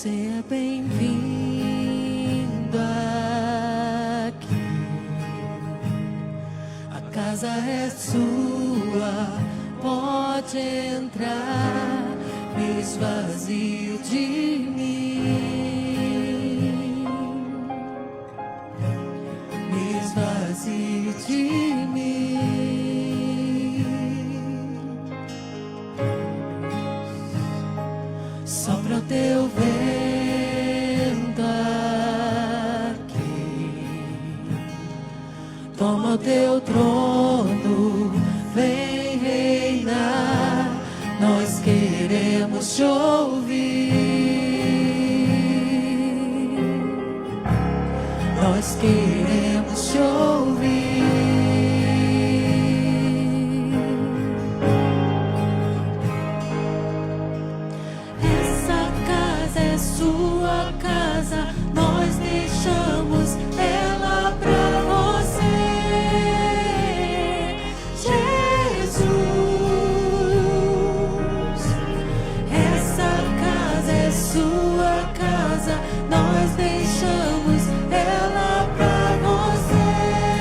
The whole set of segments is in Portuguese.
Você é bem-vindo aqui. A casa é sua, pode entrar. Me esvazio de mim, me esvazio de mim. Sopra o teu vento aqui, toma o teu trono, vem reinar. Nós queremos te ouvir, nós queremos te ouvir. Essa casa é sua casa, nós deixamos ela pra você, Jesus. Sua casa, nós deixamos ela pra você.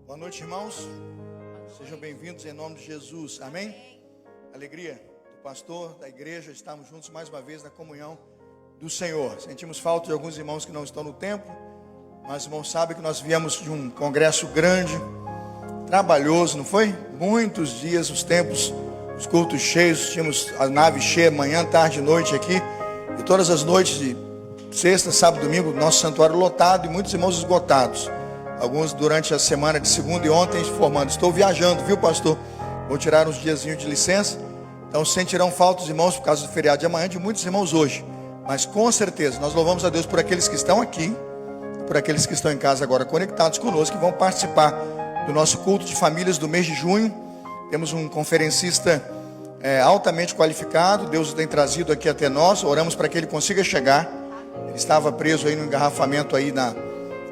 Boa noite, irmãos. Sejam bem-vindos em nome de Jesus. Amém? Alegria do pastor, da igreja, estamos juntos mais uma vez na comunhão do Senhor. Sentimos falta de alguns irmãos que não estão no templo, mas irmãos sabem que nós viemos de um congresso grande, trabalhoso, não foi? Muitos dias, os templos, os cultos cheios, tínhamos a nave cheia manhã, tarde e noite aqui, e todas as noites de sexta, sábado, domingo, nosso santuário lotado e muitos irmãos esgotados. Alguns durante a semana de segunda e ontem formando. Estou viajando, viu, pastor? Vou tirar uns diazinhos de licença. Então sentirão falta os irmãos por causa do feriado de amanhã, de muitos irmãos hoje. Mas com certeza, nós louvamos a Deus por aqueles que estão aqui, por aqueles que estão em casa agora conectados conosco, que vão participar do nosso culto de famílias do mês de junho. Temos um conferencista altamente qualificado. Deus o tem trazido aqui até nós. Oramos para que ele consiga chegar. Ele estava preso aí no engarrafamento aí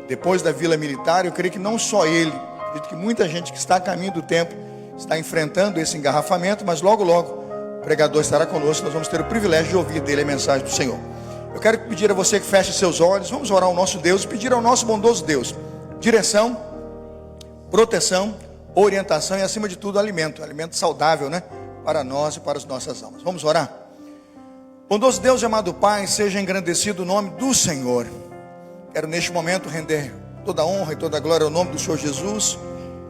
depois da Vila Militar. Eu creio que não só ele, acredito que muita gente que está a caminho do templo está enfrentando esse engarrafamento, mas logo o pregador estará conosco. Nós vamos ter o privilégio de ouvir dele a mensagem do Senhor. Eu quero pedir a você que feche seus olhos. Vamos orar ao nosso Deus e pedir ao nosso bondoso Deus direção, proteção, orientação e acima de tudo alimento saudável, né? Para nós e para as nossas almas. Vamos orar? Bondoso Deus e amado Pai, seja engrandecido o nome do Senhor. Quero neste momento render toda a honra e toda a glória ao nome do Senhor Jesus,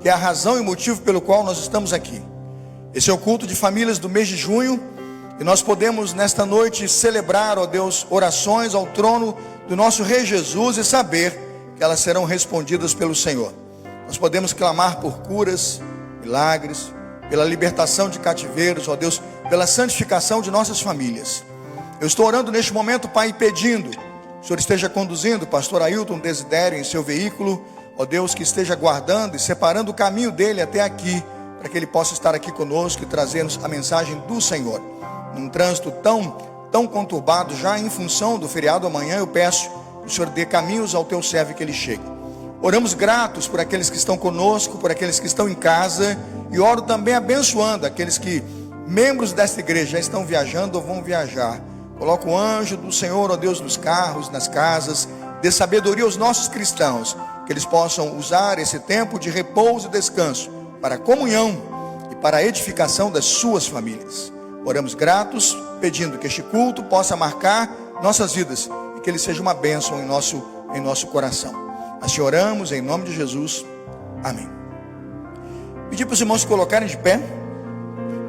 que é a razão e motivo pelo qual nós estamos aqui. Esse é o culto de famílias do mês de junho, e nós podemos nesta noite celebrar, ó Deus, orações ao trono do nosso Rei Jesus e saber que elas serão respondidas pelo Senhor. Nós podemos clamar por curas, milagres, pela libertação de cativeiros, ó Deus, pela santificação de nossas famílias. Eu estou orando neste momento, Pai, pedindo o Senhor esteja conduzindo o pastor Ailton Desidério em seu veículo, ó Deus, que esteja guardando e separando o caminho dele até aqui, para que ele possa estar aqui conosco e trazer-nos a mensagem do Senhor. Num trânsito tão conturbado, já em função do feriado amanhã, eu peço que o Senhor dê caminhos ao teu servo e que ele chegue. Oramos gratos por aqueles que estão conosco, por aqueles que estão em casa, e oro também abençoando aqueles que, membros desta igreja, já estão viajando ou vão viajar. Coloca o anjo do Senhor, ó Deus, nos carros, nas casas. Dê sabedoria aos nossos cristãos, que eles possam usar esse tempo de repouso e descanso para a comunhão e para a edificação das suas famílias. Oramos gratos, pedindo que este culto possa marcar nossas vidas e que ele seja uma bênção em nosso coração. Assim oramos em nome de Jesus. Amém. Pedir para os irmãos se colocarem de pé.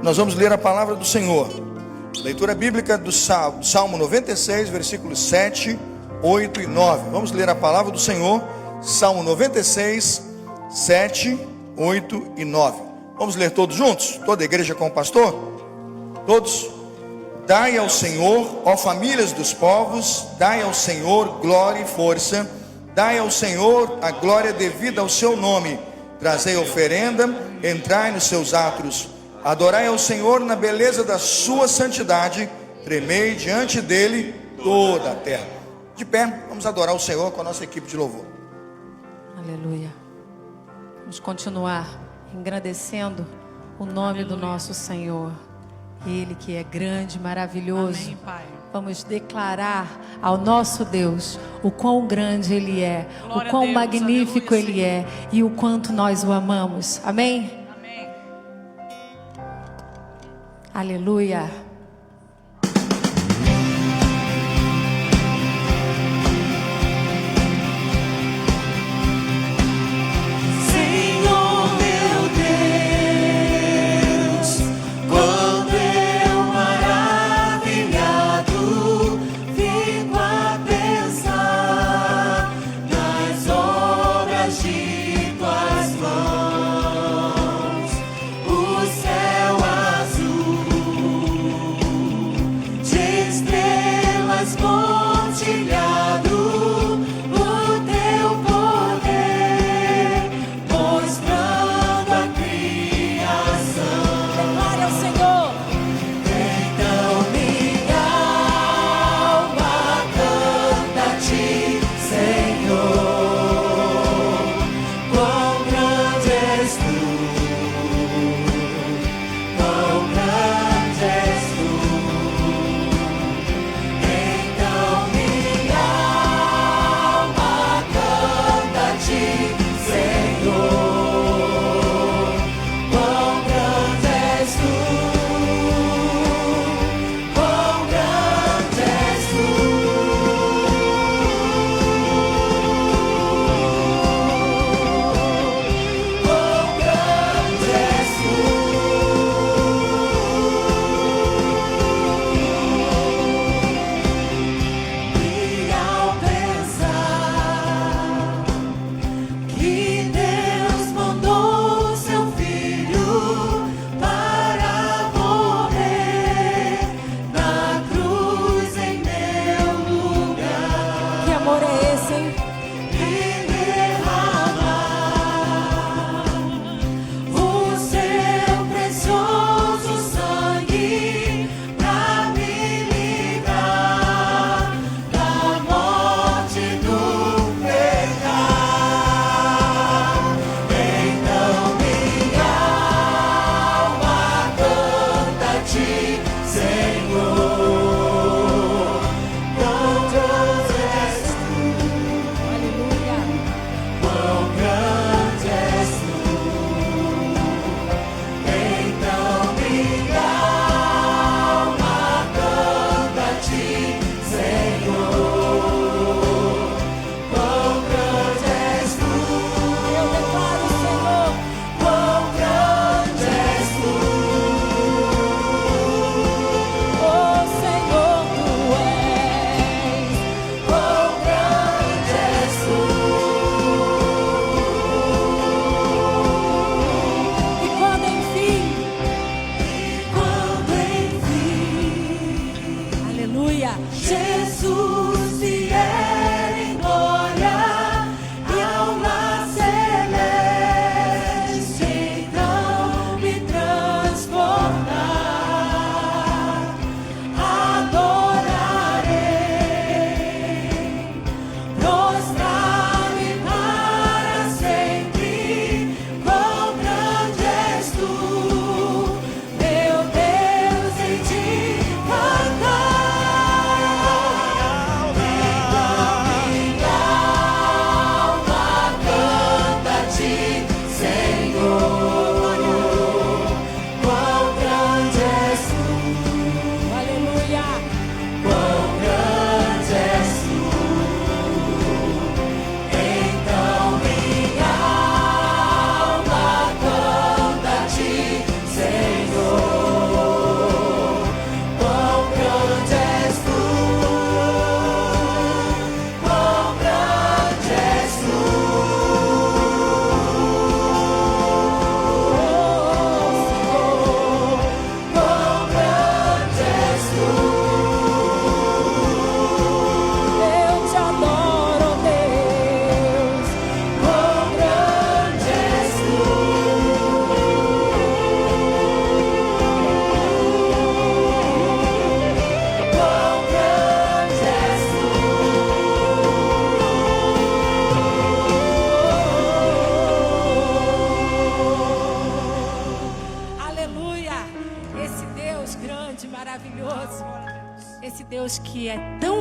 Nós vamos ler a palavra do Senhor. Leitura bíblica do Salmo 96, versículos 7, 8 e 9. Vamos ler a palavra do Senhor. Salmo 96, 7, 8 e 9. Vamos ler todos juntos? Toda a igreja com o pastor? Todos? Dai ao Senhor, ó famílias dos povos, dai ao Senhor glória e força. Dai ao Senhor a glória devida ao seu nome. Trazei oferenda, entrai nos seus átrios. Adorai ao Senhor na beleza da sua santidade, tremei diante dele toda a terra. De pé, vamos adorar o Senhor com a nossa equipe de louvor. Aleluia. Vamos continuar engrandecendo o nome do nosso Senhor. Ele que é grande, maravilhoso. Amém, Pai. Vamos declarar ao nosso Deus o quão grande Ele é, Glória o quão a Deus, magnífico aleluia, Ele é e o quanto nós o amamos. Amém? Amém. Aleluia. Senhor meu Deus, quando eu maravilhado fico a pensar nas obras de tuas mãos, o céu azul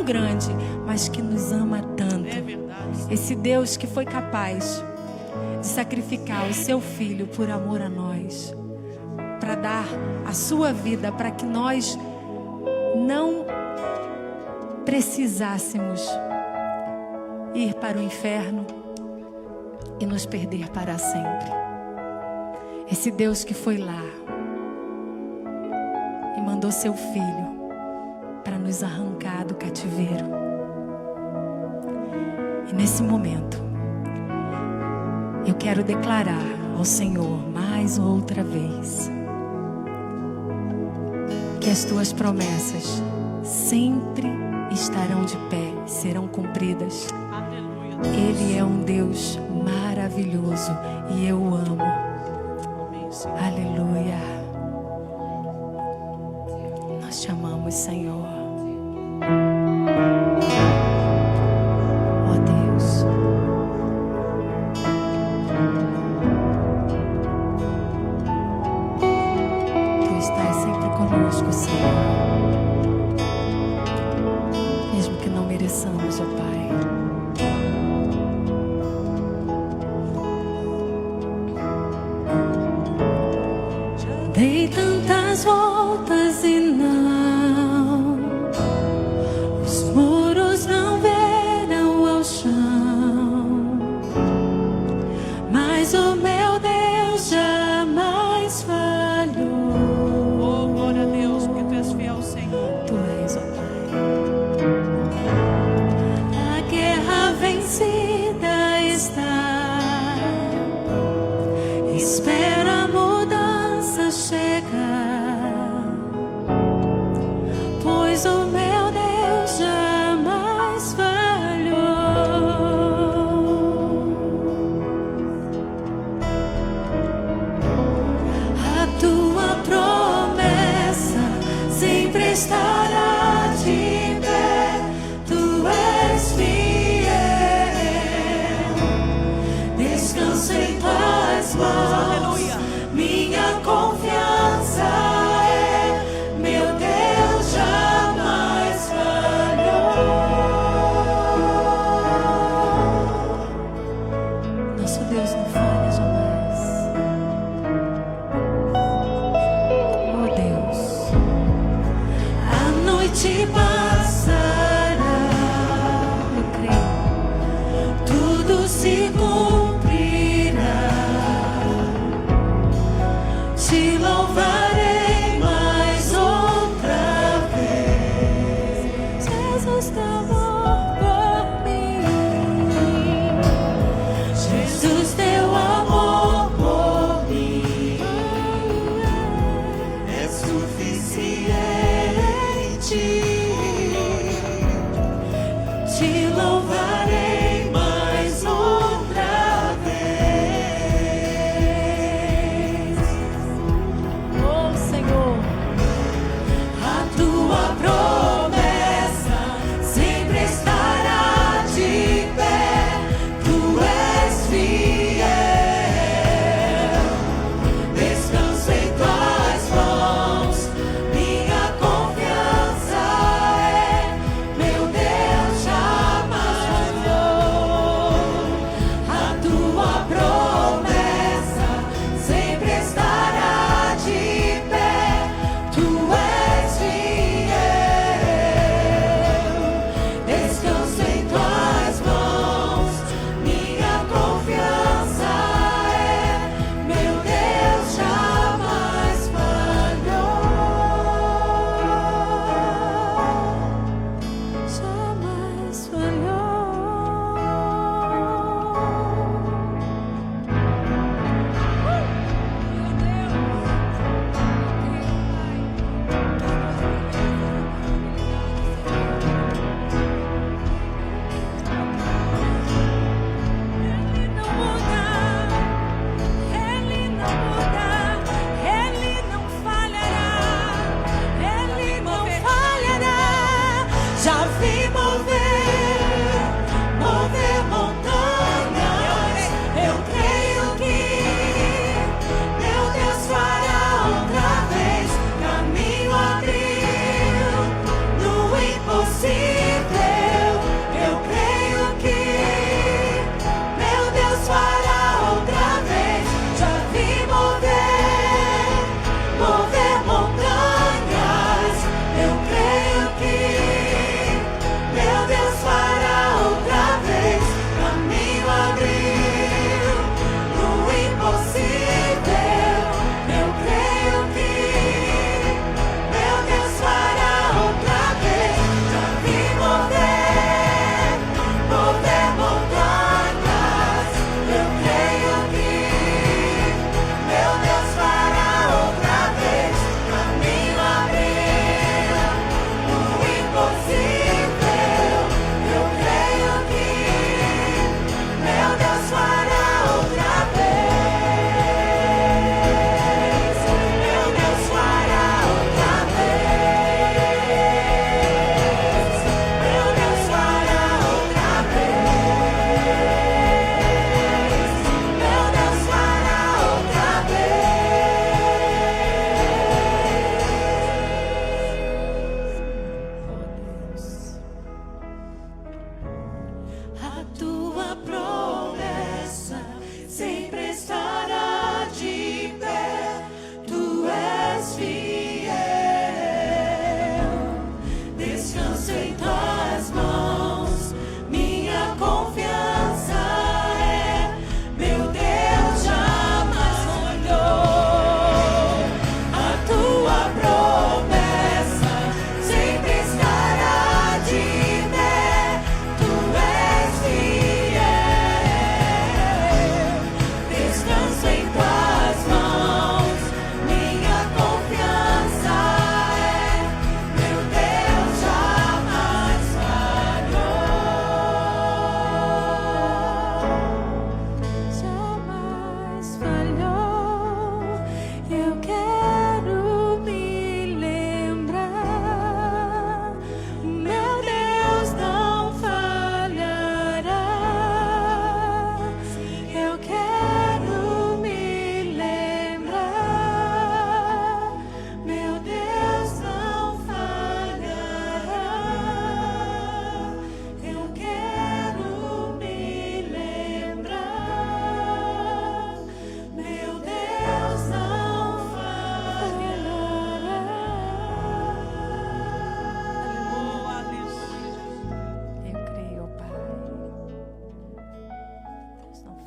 grande, mas que nos ama tanto. Esse Deus que foi capaz de sacrificar o seu Filho por amor a nós, para dar a sua vida, para que nós não precisássemos ir para o inferno e nos perder para sempre. Esse Deus que foi lá e mandou seu Filho para nos arrancar do cativeiro. E nesse momento, eu quero declarar ao Senhor mais outra vez que as tuas promessas sempre estarão de pé, serão cumpridas. Ele é um Deus maravilhoso e eu o amo. Aleluia. Nós te amamos, Senhor. Oh Deus. Tu estás sempre conosco, Senhor. Mesmo que não mereçamos, ó Pai. Dei tantas voltas e não, os muros não vieram ao chão, mas o meu Deus jamais falhou. Oh, glória a Deus, porque tu és fiel, Senhor. Tu és, ó Pai. A guerra vencida está, espera a mudança chegar, pois o meu Deus jamais falhou. A tua promessa sempre estará de pé. Tu és fiel, descanso em tuas mãos. Aleluia. Minha confiança é, meu Deus jamais falhou. Nosso Deus não falha jamais. Oh Deus, a noite passará, eu creio, tudo se cumprirá. Te louvarei mais outra vez. Jesus, teu amor por mim. Jesus, teu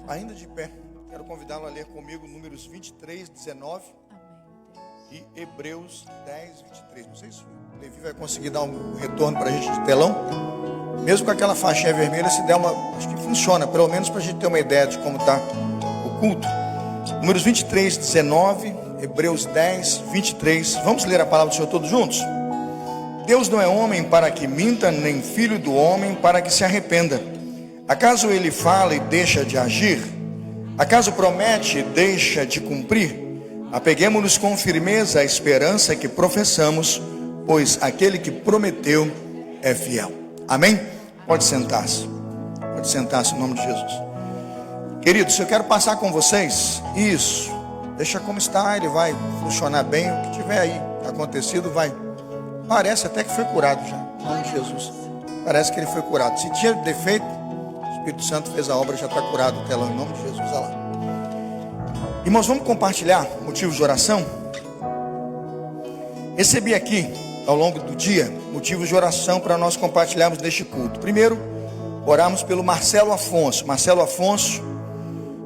Ainda de pé, quero convidá-lo a ler comigo Números 23, 19 e Hebreus 10, 23. Não sei se o Levi vai conseguir dar um retorno para a gente de telão. Mesmo com aquela faixinha vermelha, se der uma... acho que funciona, pelo menos para a gente ter uma ideia de como está o culto. Números 23, 19, Hebreus 10, 23. Vamos ler a palavra do Senhor todos juntos? Deus não é homem para que minta, nem filho do homem para que se arrependa. Acaso ele fala e deixa de agir? Acaso promete e deixa de cumprir? Apeguemo-nos com firmeza à esperança que professamos, pois aquele que prometeu é fiel. Amém? Pode sentar-se. Pode sentar-se em nome de Jesus. Queridos, eu quero passar com vocês isso. Deixa como está, ele vai funcionar bem. O que tiver aí acontecido vai. Parece até que foi curado já, em nome de Jesus. Parece que ele foi curado. Se tinha defeito, o Espírito Santo fez a obra, já está curado o telão, em nome de Jesus. Olha lá. Irmãos, vamos compartilhar motivos de oração? Recebi aqui, ao longo do dia, motivos de oração para nós compartilharmos neste culto. Primeiro, oramos pelo Marcelo Afonso. Marcelo Afonso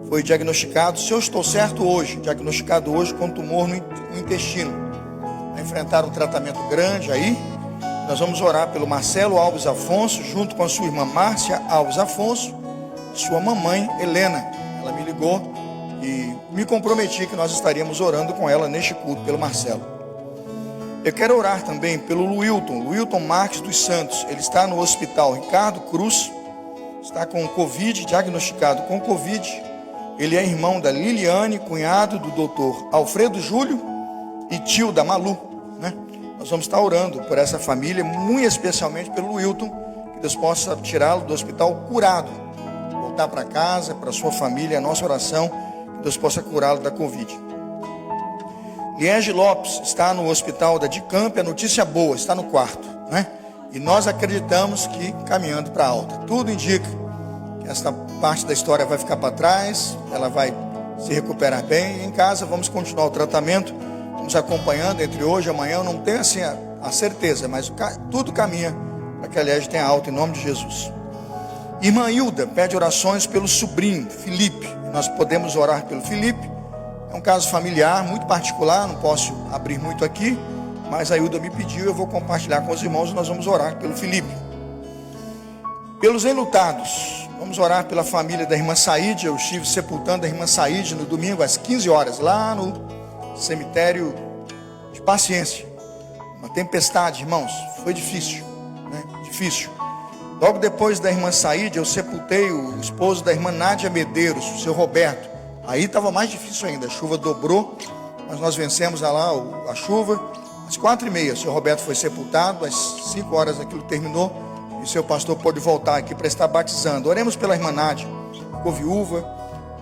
foi diagnosticado, se eu estou certo hoje, diagnosticado hoje com tumor no intestino. Vai enfrentar um tratamento grande aí. Nós vamos orar pelo Marcelo Alves Afonso, junto com a sua irmã Márcia Alves Afonso, e sua mamãe Helena. Ela me ligou e me comprometi que nós estaríamos orando com ela neste culto, pelo Marcelo. Eu quero orar também pelo Luilton Marques dos Santos. Ele está no hospital Ricardo Cruz, está com Covid, diagnosticado com Covid. Ele é irmão da Liliane, cunhado do doutor Alfredo Júlio e tio da Malu, né? Nós vamos estar orando por essa família, muito especialmente pelo Wilton, que Deus possa tirá-lo do hospital curado, voltar para casa, para sua família. A nossa oração, que Deus possa curá-lo da Covid. Liege Lopes está no hospital da Dicamp, a notícia boa, está no quarto, né? E nós acreditamos que caminhando para alta. Tudo indica que esta parte da história vai ficar para trás, ela vai se recuperar bem. E em casa vamos continuar o tratamento, vamos acompanhando entre hoje e amanhã. Eu não tenho assim a certeza, mas tudo caminha para que a Liege tenha alta em nome de Jesus. Irmã Hilda pede orações pelo sobrinho Felipe. Nós podemos orar pelo Felipe. É um caso familiar, muito particular, não posso abrir muito aqui, mas a Hilda me pediu, eu vou compartilhar com os irmãos e nós vamos orar pelo Felipe. Pelos enlutados, vamos orar pela família da irmã Saíde. Eu estive sepultando a irmã Saíde no domingo às 15 horas, lá no cemitério de Paciência. Uma tempestade, irmãos, foi difícil, né? Difícil. Logo depois da irmã Saíde, eu sepultei o esposo da irmã Nádia Medeiros, o seu Roberto. Aí estava mais difícil ainda, a chuva dobrou, mas nós vencemos lá a chuva. Às 4h30, o seu Roberto foi sepultado, às 5 horas aquilo terminou, e o seu pastor pôde voltar aqui para estar batizando. Oremos pela irmã Nádia, ficou viúva,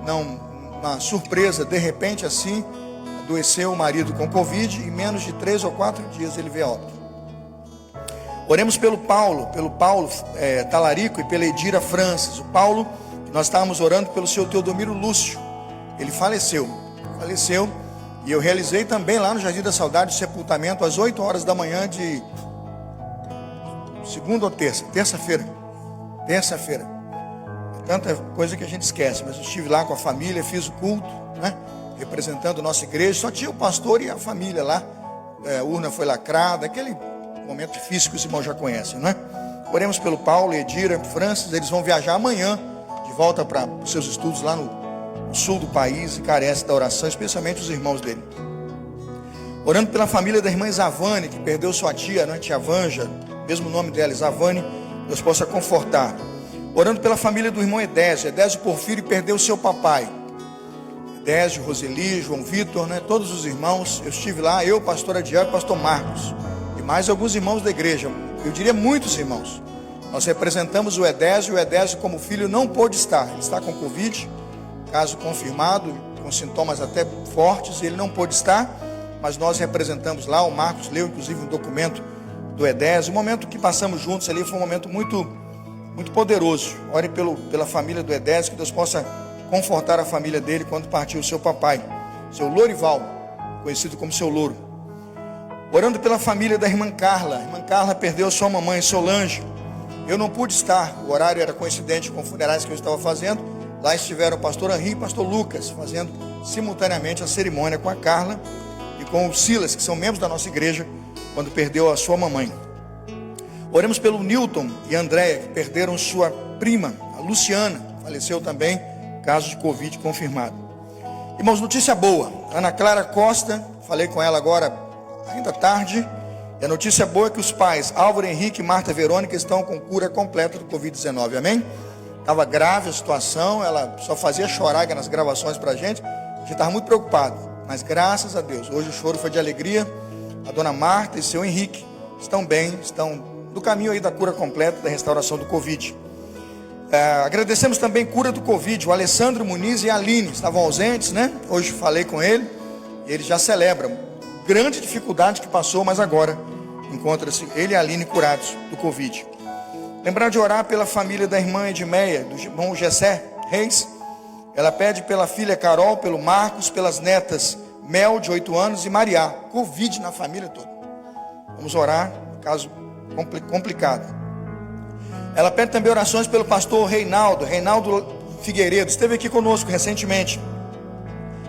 não, uma surpresa, de repente assim, adoeceu o marido com Covid, e em menos de 3 ou 4 dias ele veio a óbito. Oremos pelo Paulo Talarico e pela Edira Francis. O Paulo, nós estávamos orando pelo seu Teodomiro Lúcio. Ele faleceu, e eu realizei também lá no Jardim da Saudade o sepultamento às 8 horas da manhã de segunda ou terça-feira, tanta coisa que a gente esquece, mas eu estive lá com a família, fiz o culto, né, representando a nossa igreja, só tinha o pastor e a família lá, a urna foi lacrada, aquele momento difícil que os irmãos já conhecem, não é? Oremos pelo Paulo, Edira, Francis. Eles vão viajar amanhã de volta para os seus estudos lá no sul do país e carece da oração, especialmente os irmãos dele. Orando pela família da irmã Isavane, que perdeu sua tia, né, tia Vanja, mesmo nome dela, Isavane, Deus possa confortar. Orando pela família do irmão Edésio Porfírio perdeu seu papai. Edésio, Roseli, João Vitor, né, todos os irmãos. Eu estive lá, eu, pastor Adiel e pastor Marcos, e mais alguns irmãos da igreja, eu diria muitos irmãos. Nós representamos o Edésio como filho não pôde estar, ele está com Covid, caso confirmado, com sintomas até fortes, ele não pôde estar, mas nós representamos lá. O Marcos leu inclusive um documento do Edésio. O momento que passamos juntos ali foi um momento muito, muito poderoso. Ore pela família do Edésio, que Deus possa confortar a família dele quando partiu o seu papai, seu Lorival, conhecido como seu Louro. Orando pela família da irmã Carla. A irmã Carla perdeu sua mamãe, Solange. Eu não pude estar, o horário era coincidente com funerais que eu estava fazendo, Lá estiveram o pastor Henri e o pastor Lucas, fazendo simultaneamente a cerimônia com a Carla e com o Silas, que são membros da nossa igreja, quando perdeu a sua mamãe. Oremos pelo Newton e Andréia, que perderam sua prima, a Luciana, faleceu também, caso de Covid confirmado. Irmãos, notícia boa, Ana Clara Costa, falei com ela agora, ainda tarde, e a notícia boa é que os pais, Álvaro Henrique e Marta Verônica, estão com cura completa do Covid-19, amém? Estava grave a situação, ela só fazia chorar nas gravações para a gente estava muito preocupado, mas graças a Deus, hoje o choro foi de alegria. A dona Marta e seu Henrique estão bem, estão no caminho aí da cura completa, da restauração do Covid. Agradecemos também cura do Covid, o Alessandro Muniz e a Aline estavam ausentes, né? Hoje falei com ele, e ele já celebra, grande dificuldade que passou, mas agora encontra-se ele e a Aline curados do Covid. Lembrar de orar pela família da irmã Edmeia, do irmão Gessé Reis. Ela pede pela filha Carol, pelo Marcos, pelas netas Mel, de 8 anos, e Mariá. Covid na família toda. Vamos orar, caso complicado. Ela pede também orações pelo pastor Reinaldo Figueiredo, esteve aqui conosco recentemente.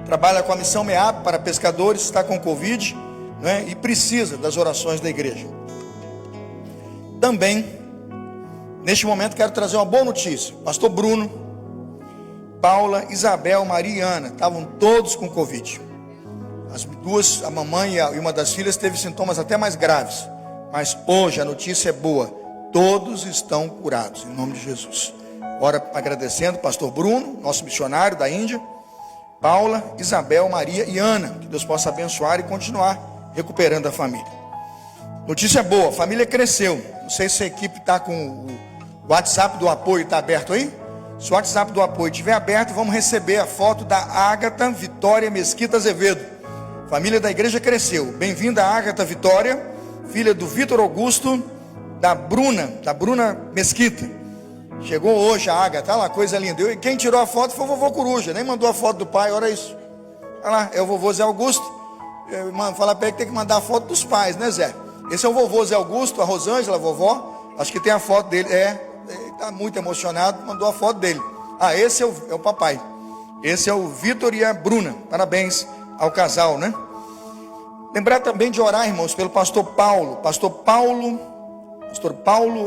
Trabalha com a missão MEAP para pescadores, está com Covid, né, e precisa das orações da igreja. Também, neste momento, quero trazer uma boa notícia. Pastor Bruno, Paula, Isabel, Maria e Ana, estavam todos com Covid. As duas, a mamãe e uma das filhas, teve sintomas até mais graves. Mas hoje a notícia é boa. Todos estão curados, em nome de Jesus. Ora, agradecendo pastor Bruno, nosso missionário da Índia, Paula, Isabel, Maria e Ana. Que Deus possa abençoar e continuar recuperando a família. Notícia boa, a família cresceu. Não sei se a equipe está com o WhatsApp do apoio, está aberto aí? Se o WhatsApp do apoio estiver aberto, vamos receber a foto da Ágata Vitória Mesquita Azevedo. Família da igreja cresceu. Bem-vinda, Ágata Vitória, filha do Vitor Augusto, da Bruna Mesquita. Chegou hoje a Ágata, olha lá, coisa linda. E quem tirou a foto foi o vovô Coruja, nem mandou a foto do pai, olha isso. Olha lá, é o vovô Zé Augusto. Fala para ele que tem que mandar a foto dos pais, né, Zé? Esse é o vovô Zé Augusto, a Rosângela, a vovó. Acho que tem a foto dele, ele está muito emocionado, mandou a foto dele. Esse é o papai. Esse é o Vitor e a Bruna. Parabéns ao casal, né? Lembrar também de orar, irmãos, pelo pastor Paulo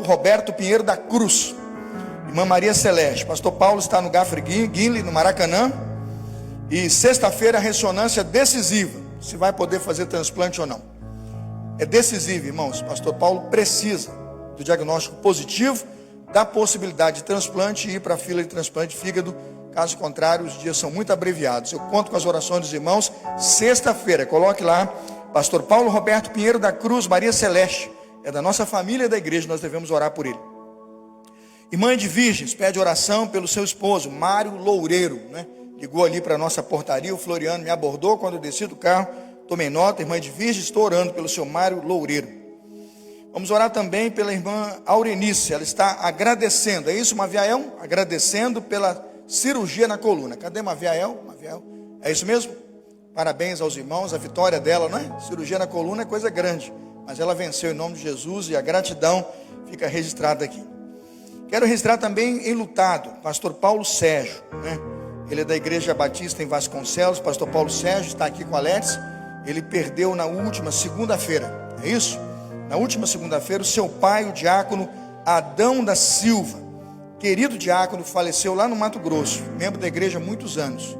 Roberto Pinheiro da Cruz, irmã Maria Celeste. Pastor Paulo está no Gafre Guinle, no Maracanã. E sexta-feira a ressonância decisiva, se vai poder fazer transplante ou não. É decisivo, irmãos. Pastor Paulo precisa do diagnóstico positivo, da possibilidade de transplante e ir para a fila de transplante de fígado. Caso contrário, os dias são muito abreviados. Eu conto com as orações dos irmãos. Sexta-feira, coloque lá, pastor Paulo Roberto Pinheiro da Cruz, Maria Celeste. É da nossa família e da igreja, nós devemos orar por ele. Irmã de Virgens, pede oração pelo seu esposo, Mário Loureiro, né? Ligou ali para a nossa portaria, o Floriano me abordou quando eu desci do carro, tomei nota, irmã de Virgens, estou orando pelo seu Mário Loureiro. Vamos orar também pela irmã Aurenice, ela está agradecendo, é isso, Maviael? Agradecendo pela cirurgia na coluna. Cadê Maviael? É isso mesmo? Parabéns aos irmãos, a vitória dela, não é? Cirurgia na coluna é coisa grande, mas ela venceu em nome de Jesus e a gratidão fica registrada aqui. Quero registrar também enlutado, pastor Paulo Sérgio, né? Ele é da Igreja Batista em Vasconcelos. Pastor Paulo Sérgio está aqui com a Alex. Ele perdeu na última segunda-feira, é isso? Na última segunda-feira, o seu pai, o diácono Adão da Silva, querido diácono, faleceu lá no Mato Grosso, membro da igreja há muitos anos.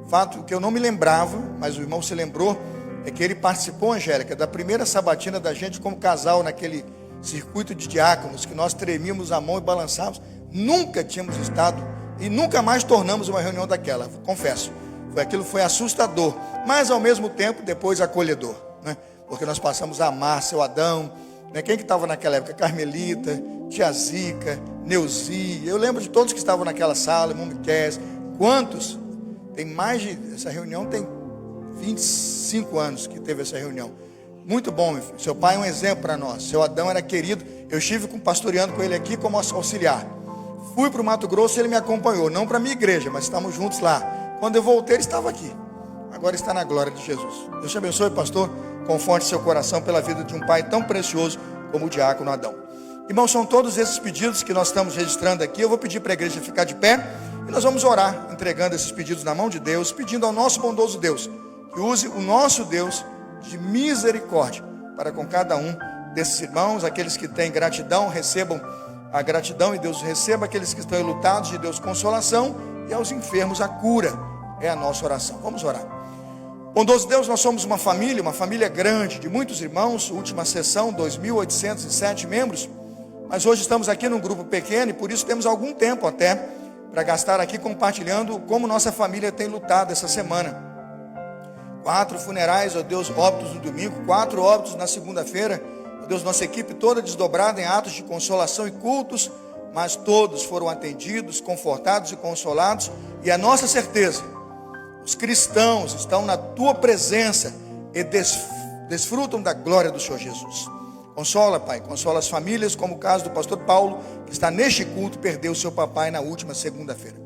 Fato que eu não me lembrava, mas o irmão se lembrou, é que ele participou, Angélica, da primeira sabatina da gente como casal naquele circuito de diáconos, que nós tremíamos a mão e balançávamos. Nunca tínhamos estado e nunca mais tornamos uma reunião daquela, confesso. Aquilo foi assustador, mas ao mesmo tempo depois acolhedor, né? Porque nós passamos a amar seu Adão, né? Quem que estava naquela época? Carmelita, Tia Zica, Neuzi. Eu lembro de todos que estavam naquela sala, irmão Miquel. Quantos? Tem mais de... Essa reunião tem 25 anos que teve essa reunião. Muito bom, meu filho. Seu pai é um exemplo para nós. Seu Adão era querido. Eu estive pastoreando com ele aqui como auxiliar. Fui para o Mato Grosso e ele me acompanhou. Não para a minha igreja, mas estamos juntos lá. Quando eu voltei, ele estava aqui. Agora está na glória de Jesus. Deus te abençoe, pastor. Conforte seu coração pela vida de um pai tão precioso como o diácono Adão. Irmãos, são todos esses pedidos que nós estamos registrando aqui. Eu vou pedir para a igreja ficar de pé E nós vamos orar, entregando esses pedidos na mão de Deus, pedindo ao nosso bondoso Deus, que use o nosso Deus de misericórdia, para com cada um desses irmãos. Aqueles que têm gratidão, recebam a gratidão e Deus receba. Aqueles que estão enlutados, de Deus consolação, e aos enfermos a cura. É a nossa oração. Vamos orar. Bondoso Deus, nós somos uma família grande, de muitos irmãos. Última sessão, 2.807 membros. Mas hoje estamos aqui num grupo pequeno e por isso temos algum tempo até para gastar aqui compartilhando como nossa família tem lutado essa semana. 4 funerais, ó Deus, óbitos no domingo, 4 óbitos na segunda-feira. Ó Deus, nossa equipe toda desdobrada em atos de consolação e cultos, mas todos foram atendidos, confortados e consolados. E a nossa certeza, os cristãos estão na tua presença e desfrutam da glória do Senhor Jesus. Consola, Pai, consola as famílias, como o caso do pastor Paulo, que está neste culto, perdeu o seu papai na última segunda-feira.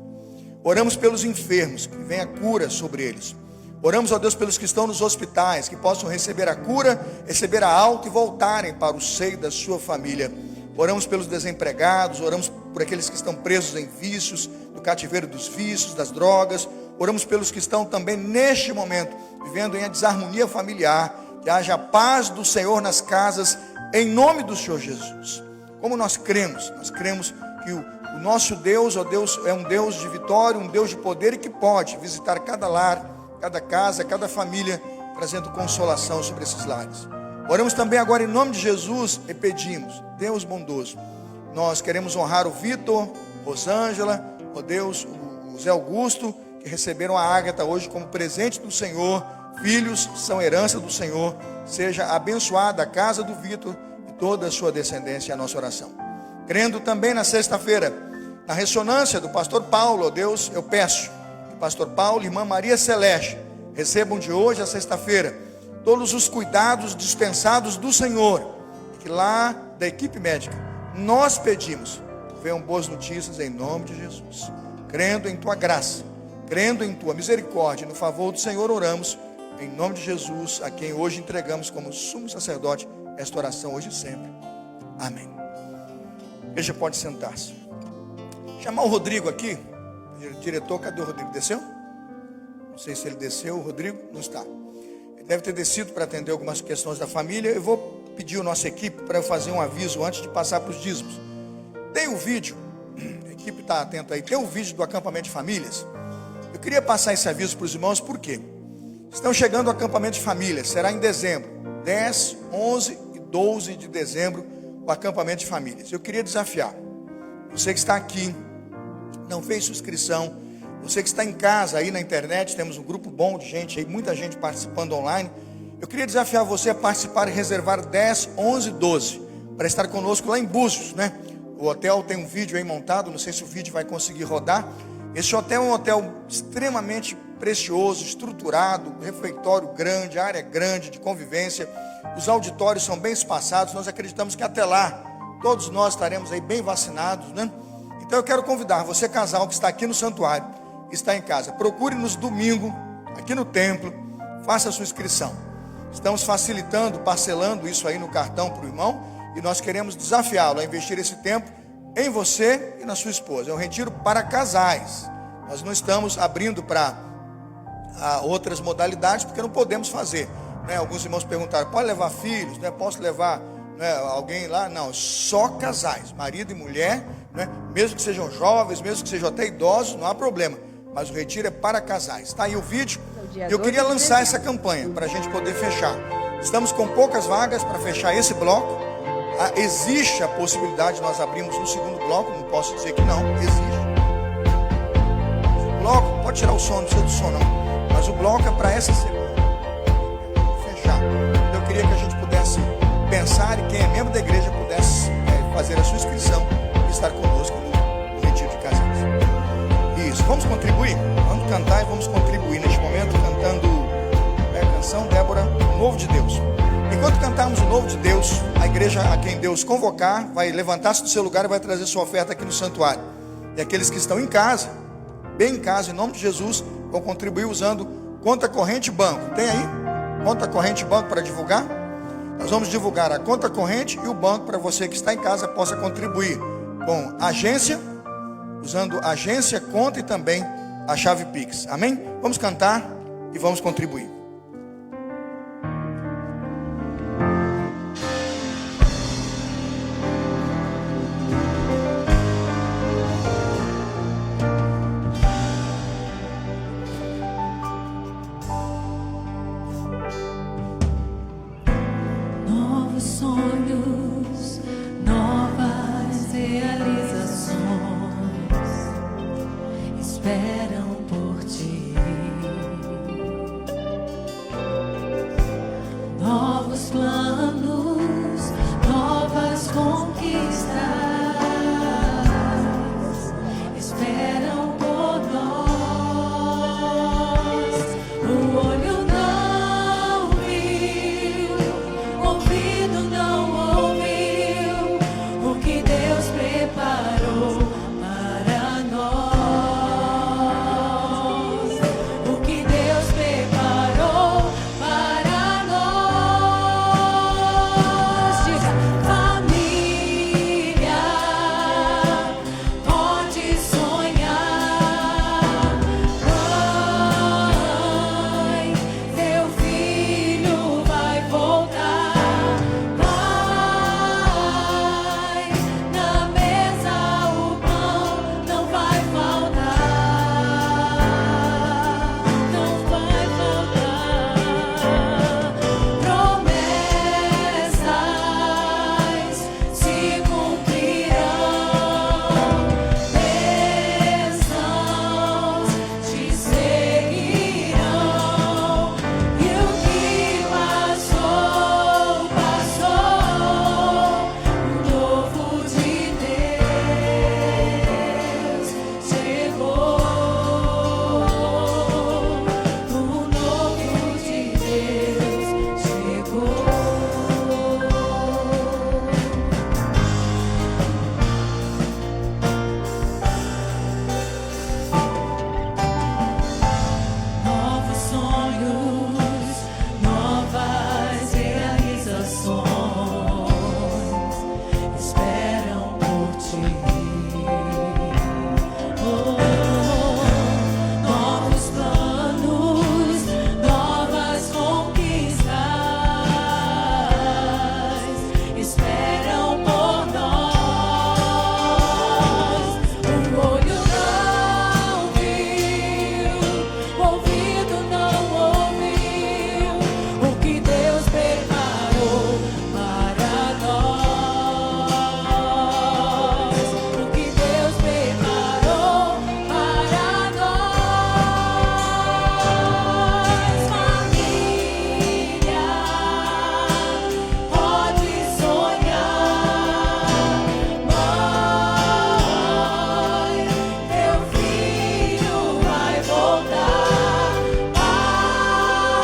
Oramos pelos enfermos, que venha cura sobre eles. Oramos, ó Deus, pelos que estão nos hospitais, que possam receber a cura, receber a alta e voltarem para o seio da sua família. Oramos pelos desempregados, oramos por aqueles que estão presos em vícios, no cativeiro dos vícios, das drogas. Oramos pelos que estão também neste momento vivendo em desarmonia familiar, que haja a paz do Senhor nas casas, em nome do Senhor Jesus. Como nós cremos que o nosso Deus, ó Deus, é um Deus de vitória, um Deus de poder e que pode visitar cada lar, cada casa, cada família, trazendo consolação sobre esses lares. Oramos também agora em nome de Jesus e pedimos, Deus bondoso, nós queremos honrar o Vitor, Rosângela, ó Deus, o Zé Augusto, que receberam a Ágata hoje como presente do Senhor. Filhos são herança do Senhor. Seja abençoada a casa do Vitor e toda a sua descendência, a nossa oração. Crendo também na sexta-feira, na ressonância do pastor Paulo, ó Deus, eu peço que o pastor Paulo e irmã Maria Celeste recebam de hoje a sexta-feira todos os cuidados dispensados do Senhor, e que lá da equipe médica nós pedimos, venham boas notícias em nome de Jesus. Crendo em tua graça, crendo em tua misericórdia e no favor do Senhor, oramos em nome de Jesus, a quem hoje entregamos como sumo sacerdote esta oração hoje e sempre. Amém. A igreja pode sentar-se. Chamar o Rodrigo aqui. Diretor, cadê o Rodrigo? Desceu? Não sei se ele desceu. O Rodrigo não está. Ele deve ter descido para atender algumas questões da família. Eu vou pedir a nossa equipe para eu fazer um aviso antes de passar para os dízimos. Tem um vídeo, a equipe está atenta aí, tem um vídeo do acampamento de famílias. Eu queria passar esse aviso para os irmãos, por quê? Estão chegando o acampamento de famílias, será em dezembro, 10, 11 e 12 de dezembro, o acampamento de famílias. Eu queria desafiar, você que está aqui, não fez sua inscrição, você que está em casa aí na internet, temos um grupo bom de gente aí, muita gente participando online. Eu queria desafiar você a participar e reservar 10, 11 e 12, para estar conosco lá em Búzios, né? O hotel tem um vídeo aí montado, não sei se o vídeo vai conseguir rodar. Esse hotel é um hotel extremamente precioso, estruturado, refeitório grande, área grande de convivência. Os auditórios são bem espaçados. Nós acreditamos que até lá todos nós estaremos aí bem vacinados, né? Então eu quero convidar você, casal que está aqui no santuário, que está em casa, procure-nos domingo aqui no templo, faça a sua inscrição. Estamos facilitando, parcelando isso aí no cartão para o irmão, e nós queremos desafiá-lo a investir esse tempo em você e na sua esposa. É um retiro para casais. Nós não estamos abrindo para outras modalidades, porque não podemos fazer, né? Alguns irmãos perguntaram, pode levar filhos, né? Posso levar, né, alguém lá? Não, só casais, marido e mulher, né? Mesmo que sejam jovens, mesmo que sejam até idosos, não há problema, mas o retiro é para casais. Está aí o vídeo. Eu queria lançar essa campanha para a gente poder fechar. Estamos com poucas vagas para fechar esse bloco. Existe a possibilidade de nós abrirmos um segundo bloco, não posso dizer que não, existe. O bloco, pode tirar o som, não precisa do som não, mas o bloco é para essa semana, fechar. Eu queria que a gente pudesse pensar e quem é membro da igreja pudesse fazer a sua inscrição e estar conosco no retiro de casais. Isso, vamos contribuir? Vamos cantar e vamos contribuir neste momento cantando a canção, Débora, O Novo de Deus. Enquanto cantarmos o Novo de Deus, a igreja a quem Deus convocar vai levantar-se do seu lugar e vai trazer sua oferta aqui no santuário. E aqueles que estão em casa, bem em casa, em nome de Jesus, vão contribuir usando conta corrente e banco. Tem aí? Conta corrente e banco para divulgar? Nós vamos divulgar a conta corrente e o banco para você que está em casa possa contribuir com agência usando agência, conta e também a chave Pix. Amém? Vamos cantar e vamos contribuir. Novos sonhos, novas realizações esperam por ti. Novos planos, novas conquistas esperam por nós. O olho não viu, ouvido não ouviu o que Deus preparou para nós. O que Deus preparou para nós. Diga, família, pode sonhar. Mãe, teu filho vai voltar. Pai, na mesa o pão não vai faltar. Não vai faltar. Promessas se cumprirão. Bênçãos te seguirão. E o que passou, passou. O novo de Deus chegou. O novo de Deus chegou. Novos sonhos, novas realizações esperam por ti. Novos planos, novas conquistas esperam por nós. O olho não viu, o ouvido não ouviu o que Deus preparou para nós. O que Deus preparou para nós. Família, pode sonhar. Mãe, teu filho vai voltar. Pai,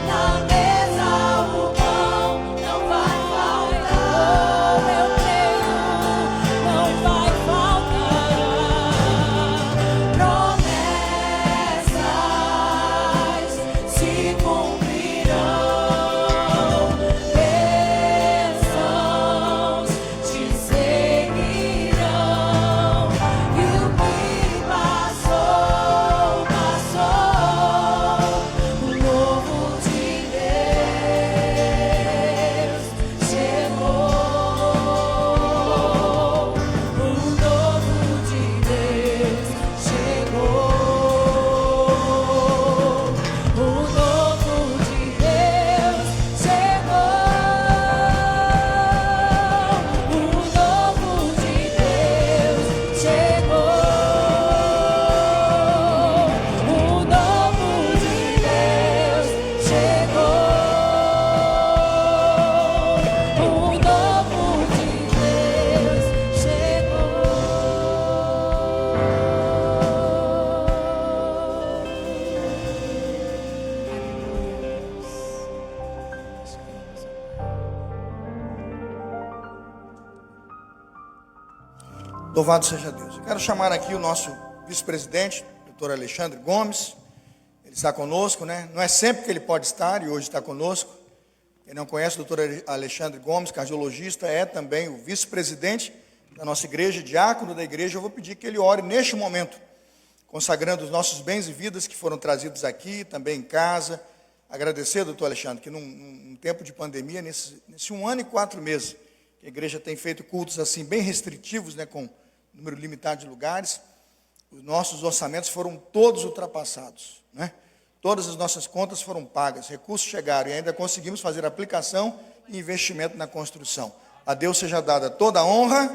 na mesa o pão não vai faltar. Meu Deus, não vai faltar. Promessas se cumprirão. Bênçãos te seguirão. E o que passou, passou. O novo de Deus chegou. O novo de Deus chegou. O novo de Deus chegou. O novo de Deus chegou. O novo de Deus chegou. O novo de Deus Louvado seja Deus. Eu quero chamar aqui o nosso vice-presidente, doutor Alexandre Gomes. Ele está conosco, né? Não é sempre que ele pode estar e hoje está conosco. Quem não conhece o doutor Alexandre Gomes, cardiologista, é também o vice-presidente da nossa igreja, diácono da igreja, eu vou pedir que ele ore neste momento, consagrando os nossos bens e vidas que foram trazidos aqui, também em casa. Agradecer, doutor Alexandre, que num tempo de pandemia, nesse 1 ano e 4 meses, que a igreja tem feito cultos assim bem restritivos, né, com número limitado de lugares, os nossos orçamentos foram todos ultrapassados, né? Todas as nossas contas foram pagas, recursos chegaram e ainda conseguimos fazer aplicação e investimento na construção. A Deus seja dada toda a honra,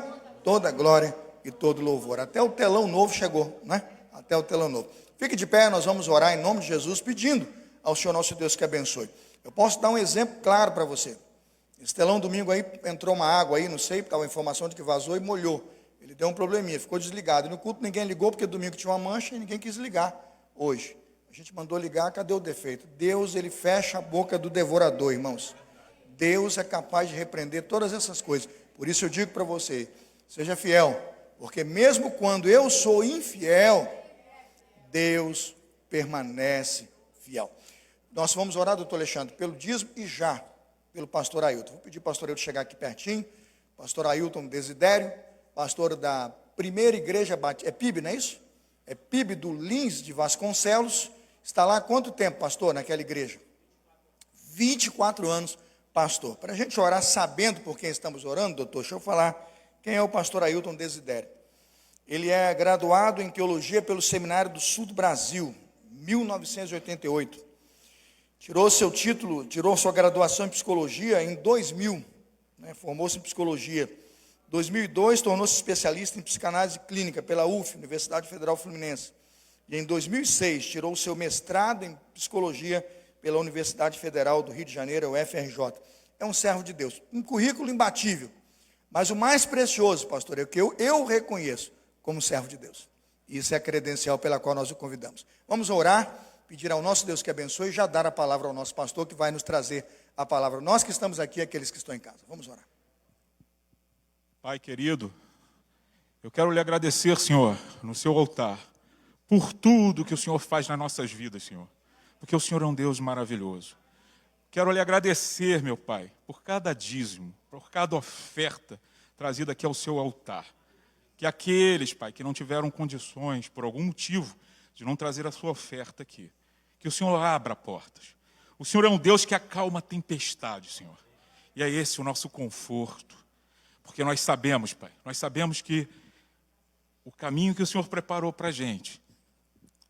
toda a glória e todo louvor. Até o telão novo chegou, né? Até o telão novo. Fique de pé, nós vamos orar em nome de Jesus, pedindo ao Senhor nosso Deus que abençoe. Eu posso dar um exemplo claro para você. Esse telão domingo aí, entrou uma água aí, não sei, estava a informação de que vazou e molhou. Ele deu um probleminha, ficou desligado. E no culto ninguém ligou, porque domingo tinha uma mancha e ninguém quis ligar hoje. A gente mandou ligar, cadê o defeito? Deus, ele fecha a boca do devorador, irmãos. Deus é capaz de repreender todas essas coisas. Por isso eu digo para você, seja fiel, porque mesmo quando eu sou infiel, Deus permanece fiel. Nós vamos orar, doutor Alexandre, pelo dízimo e já pelo pastor Ailton. Vou pedir ao pastor Ailton chegar aqui pertinho. Pastor Ailton Desidério, pastor da primeira igreja, é PIB, não é isso? É PIB do Lins de Vasconcelos. Está lá há quanto tempo, pastor, naquela igreja? 24 anos, pastor. Para a gente orar sabendo por quem estamos orando, doutor, deixa eu falar quem é o pastor Ailton Desidério. Ele é graduado em teologia pelo Seminário do Sul do Brasil, 1988. Tirou seu título, tirou sua graduação em psicologia em 2000, né, formou-se em psicologia. Em 2002, tornou-se especialista em psicanálise clínica pela UF, Universidade Federal Fluminense. E em 2006, tirou seu mestrado em psicologia pela Universidade Federal do Rio de Janeiro, UFRJ. É um servo de Deus, um currículo imbatível. Mas o mais precioso, pastor, é o que eu reconheço como servo de Deus. Isso é a credencial pela qual nós o convidamos. Vamos orar, pedir ao nosso Deus que abençoe e já dar a palavra ao nosso pastor, que vai nos trazer a palavra. Nós que estamos aqui, aqueles que estão em casa. Vamos orar. Pai querido, eu quero lhe agradecer, Senhor, no seu altar, por tudo que o Senhor faz nas nossas vidas, Senhor, porque o Senhor é um Deus maravilhoso. Quero lhe agradecer, meu Pai, por cada dízimo, por cada oferta trazida aqui ao seu altar. Que aqueles, Pai, que não tiveram condições, por algum motivo, de não trazer a sua oferta aqui, que o Senhor abra portas. O Senhor é um Deus que acalma a tempestade, Senhor. E é esse o nosso conforto. Porque nós sabemos, Pai, nós sabemos que o caminho que o Senhor preparou para a gente,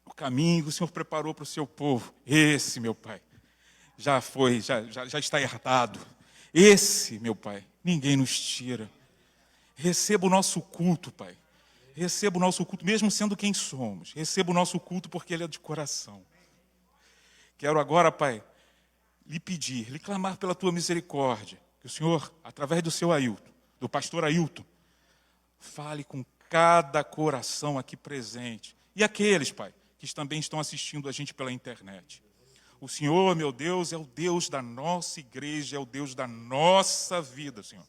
o caminho que o Senhor preparou para o seu povo, esse, meu Pai, já está herdado. Esse, meu Pai, ninguém nos tira. Receba o nosso culto, Pai. Receba o nosso culto, mesmo sendo quem somos. Receba o nosso culto porque ele é de coração. Quero agora, Pai, lhe pedir, lhe clamar pela tua misericórdia, que o Senhor, através do seu Ailton, do pastor Ailton, fale com cada coração aqui presente. E aqueles, Pai, que também estão assistindo a gente pela internet. O Senhor, meu Deus, é o Deus da nossa igreja, é o Deus da nossa vida, Senhor.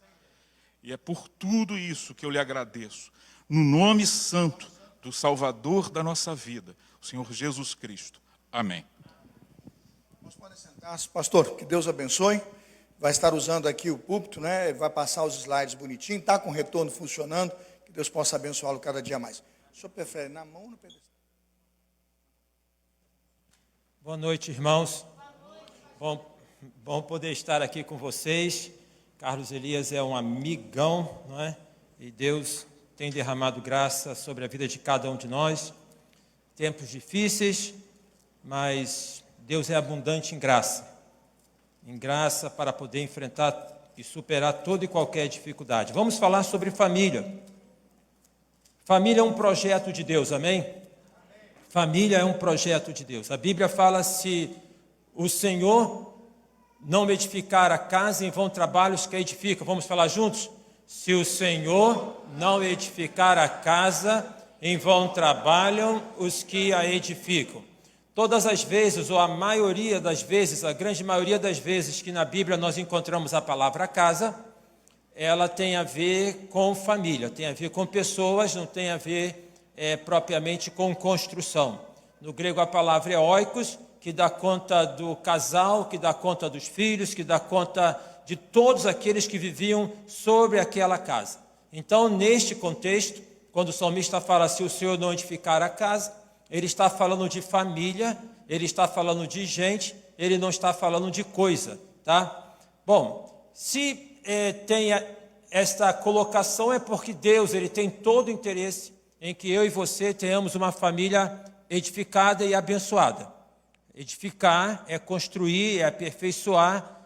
E é por tudo isso que eu lhe agradeço. No nome santo do Salvador da nossa vida, o Senhor Jesus Cristo. Amém. Nós podemos sentar-se, pastor, que Deus abençoe. Vai estar usando aqui o púlpito, né? Vai passar os slides bonitinho, está com o retorno funcionando, que Deus possa abençoá-lo cada dia mais. O senhor prefere na mão ou no pedestal? Boa noite, irmãos. Bom poder estar aqui com vocês. Carlos Elias é um amigão, não é? E Deus tem derramado graça sobre a vida de cada um de nós. Tempos difíceis, mas Deus é abundante em graça para poder enfrentar e superar toda e qualquer dificuldade. Vamos falar sobre família. Família é um projeto de Deus, amém? Família é um projeto de Deus. A Bíblia fala: se o Senhor não edificar a casa, em vão trabalhos que a edificam. Vamos falar juntos? Se o Senhor não edificar a casa, em vão trabalham os que a edificam. Todas as vezes, ou a maioria das vezes, a grande maioria das vezes que na Bíblia nós encontramos a palavra casa, ela tem a ver com família, tem a ver com pessoas, não tem a ver propriamente com construção. No grego a palavra é oikos, que dá conta do casal, que dá conta dos filhos, que dá conta de todos aqueles que viviam sobre aquela casa. Então, neste contexto, quando o salmista fala, se o Senhor não edificar a casa, ele está falando de família, ele está falando de gente, ele não está falando de coisa, tá? Bom, se tem esta colocação é porque Deus, ele tem todo o interesse em que eu e você tenhamos uma família edificada e abençoada. Edificar é construir, é aperfeiçoar.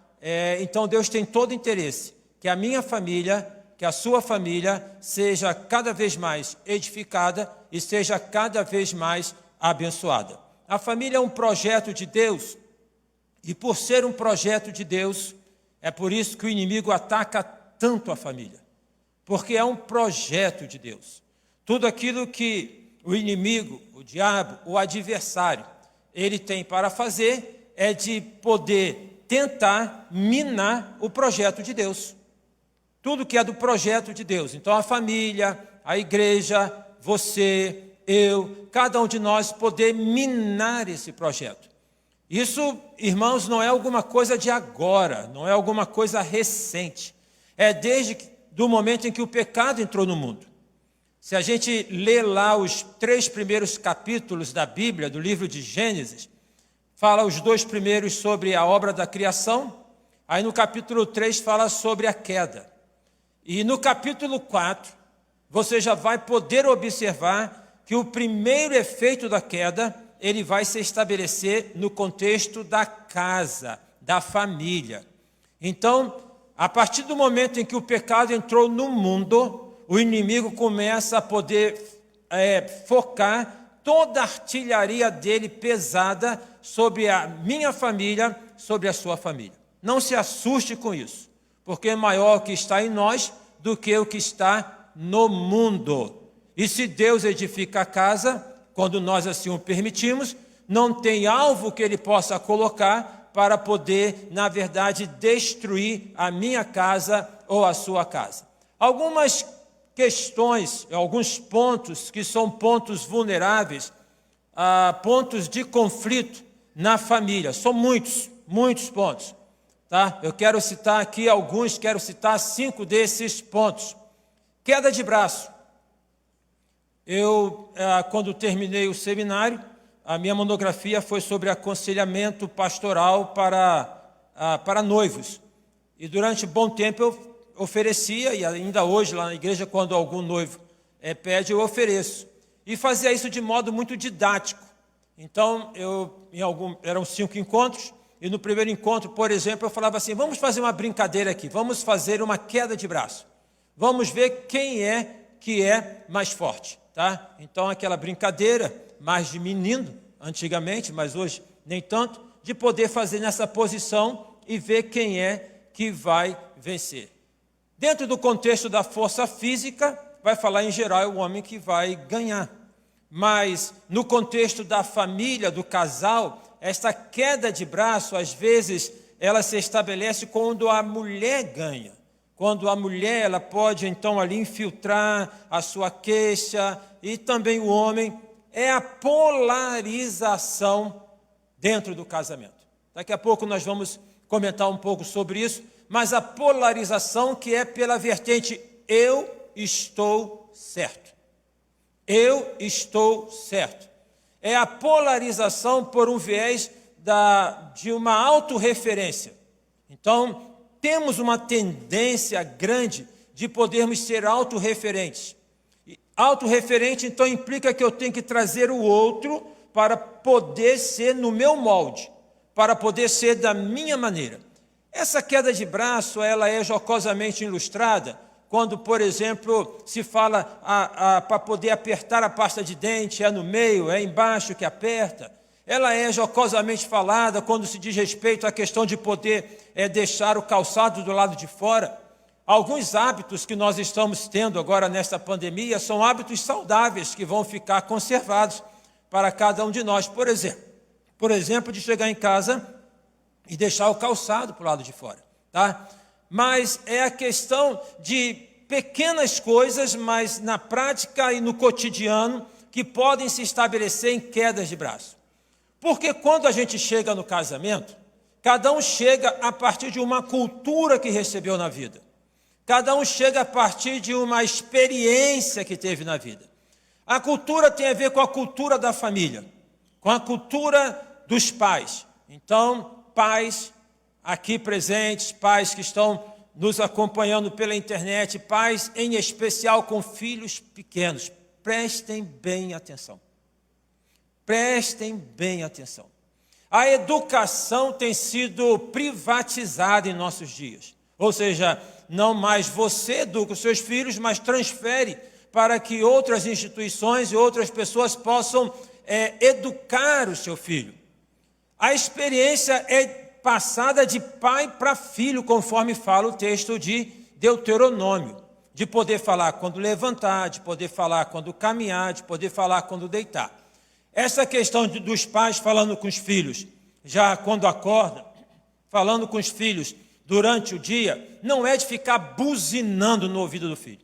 Então Deus tem todo o interesse que a minha família, que a sua família seja cada vez mais edificada e seja cada vez mais abençoada. A família é um projeto de Deus e por ser um projeto de Deus, é por isso que o inimigo ataca tanto a família, porque é um projeto de Deus. Tudo aquilo que o inimigo, o diabo, o adversário, ele tem para fazer é de poder tentar minar o projeto de Deus. Tudo que é do projeto de Deus. Então a família, a igreja, você, eu, cada um de nós poder minar esse projeto. Isso, irmãos, não é alguma coisa de agora, não é alguma coisa recente. É desde do momento em que o pecado entrou no mundo. Se a gente lê lá os 3 primeiros capítulos da Bíblia, do livro de Gênesis, fala os 2 primeiros sobre a obra da criação, aí no capítulo 3 fala sobre a queda. E no capítulo 4, você já vai poder observar que o primeiro efeito da queda, ele vai se estabelecer no contexto da casa, da família. Então, a partir do momento em que o pecado entrou no mundo, o inimigo começa a poder focar toda a artilharia dele pesada sobre a minha família, sobre a sua família. Não se assuste com isso, porque é maior o que está em nós do que o que está no mundo. E se Deus edifica a casa, quando nós assim o permitimos, não tem alvo que ele possa colocar para poder, na verdade, destruir a minha casa ou a sua casa. Algumas questões, alguns pontos que são pontos vulneráveis, pontos de conflito na família. São muitos pontos. Tá? Eu quero citar aqui alguns, quero citar 5 desses pontos. Queda de braço. Eu, quando terminei o seminário, a minha monografia foi sobre aconselhamento pastoral para noivos. E durante um bom tempo eu oferecia, e ainda hoje lá na igreja, quando algum noivo pede, eu ofereço. E fazia isso de modo muito didático. Então, eram 5 encontros, e no primeiro encontro, por exemplo, eu falava assim, vamos fazer uma brincadeira aqui, vamos fazer uma queda de braço. Vamos ver quem é que é mais forte. Tá? Então, aquela brincadeira, mais de menino, antigamente, mas hoje nem tanto, de poder fazer nessa posição e ver quem é que vai vencer. Dentro do contexto da força física, vai falar em geral é o homem que vai ganhar. Mas no contexto da família, do casal, esta queda de braço, às vezes, ela se estabelece quando a mulher ganha. Quando a mulher ela pode, então, ali infiltrar a sua queixa, e também o homem, é a polarização dentro do casamento. Daqui a pouco nós vamos comentar um pouco sobre isso, mas a polarização que é pela vertente eu estou certo. Eu estou certo. É a polarização por um viés de uma autorreferência. Então, temos uma tendência grande de podermos ser autorreferentes. Autorreferente, então, implica que eu tenho que trazer o outro para poder ser no meu molde, para poder ser da minha maneira. Essa queda de braço, ela é jocosamente ilustrada quando, por exemplo, se fala para poder apertar a pasta de dente, é no meio, é embaixo que aperta. Ela é jocosamente falada quando se diz respeito à questão de poder deixar o calçado do lado de fora. Alguns hábitos que nós estamos tendo agora nesta pandemia são hábitos saudáveis que vão ficar conservados para cada um de nós. Por exemplo, de chegar em casa e deixar o calçado para o lado de fora. Tá? Mas é a questão de pequenas coisas, mas na prática e no cotidiano, que podem se estabelecer em quedas de braço. Porque quando a gente chega no casamento, cada um chega a partir de uma cultura que recebeu na vida. Cada um chega a partir de uma experiência que teve na vida. A cultura tem a ver com a cultura da família, com a cultura dos pais. Então, pais aqui presentes, pais que estão nos acompanhando pela internet, pais em especial com filhos pequenos, prestem bem atenção. Prestem bem atenção. A educação tem sido privatizada em nossos dias. Ou seja, não mais você educa os seus filhos, mas transfere para que outras instituições e outras pessoas possam educar o seu filho. A experiência é passada de pai para filho, conforme fala o texto de Deuteronômio. De poder falar quando levantar, de poder falar quando caminhar, de poder falar quando deitar. Essa questão dos pais falando com os filhos, já quando acorda, falando com os filhos durante o dia, não é de ficar buzinando no ouvido do filho.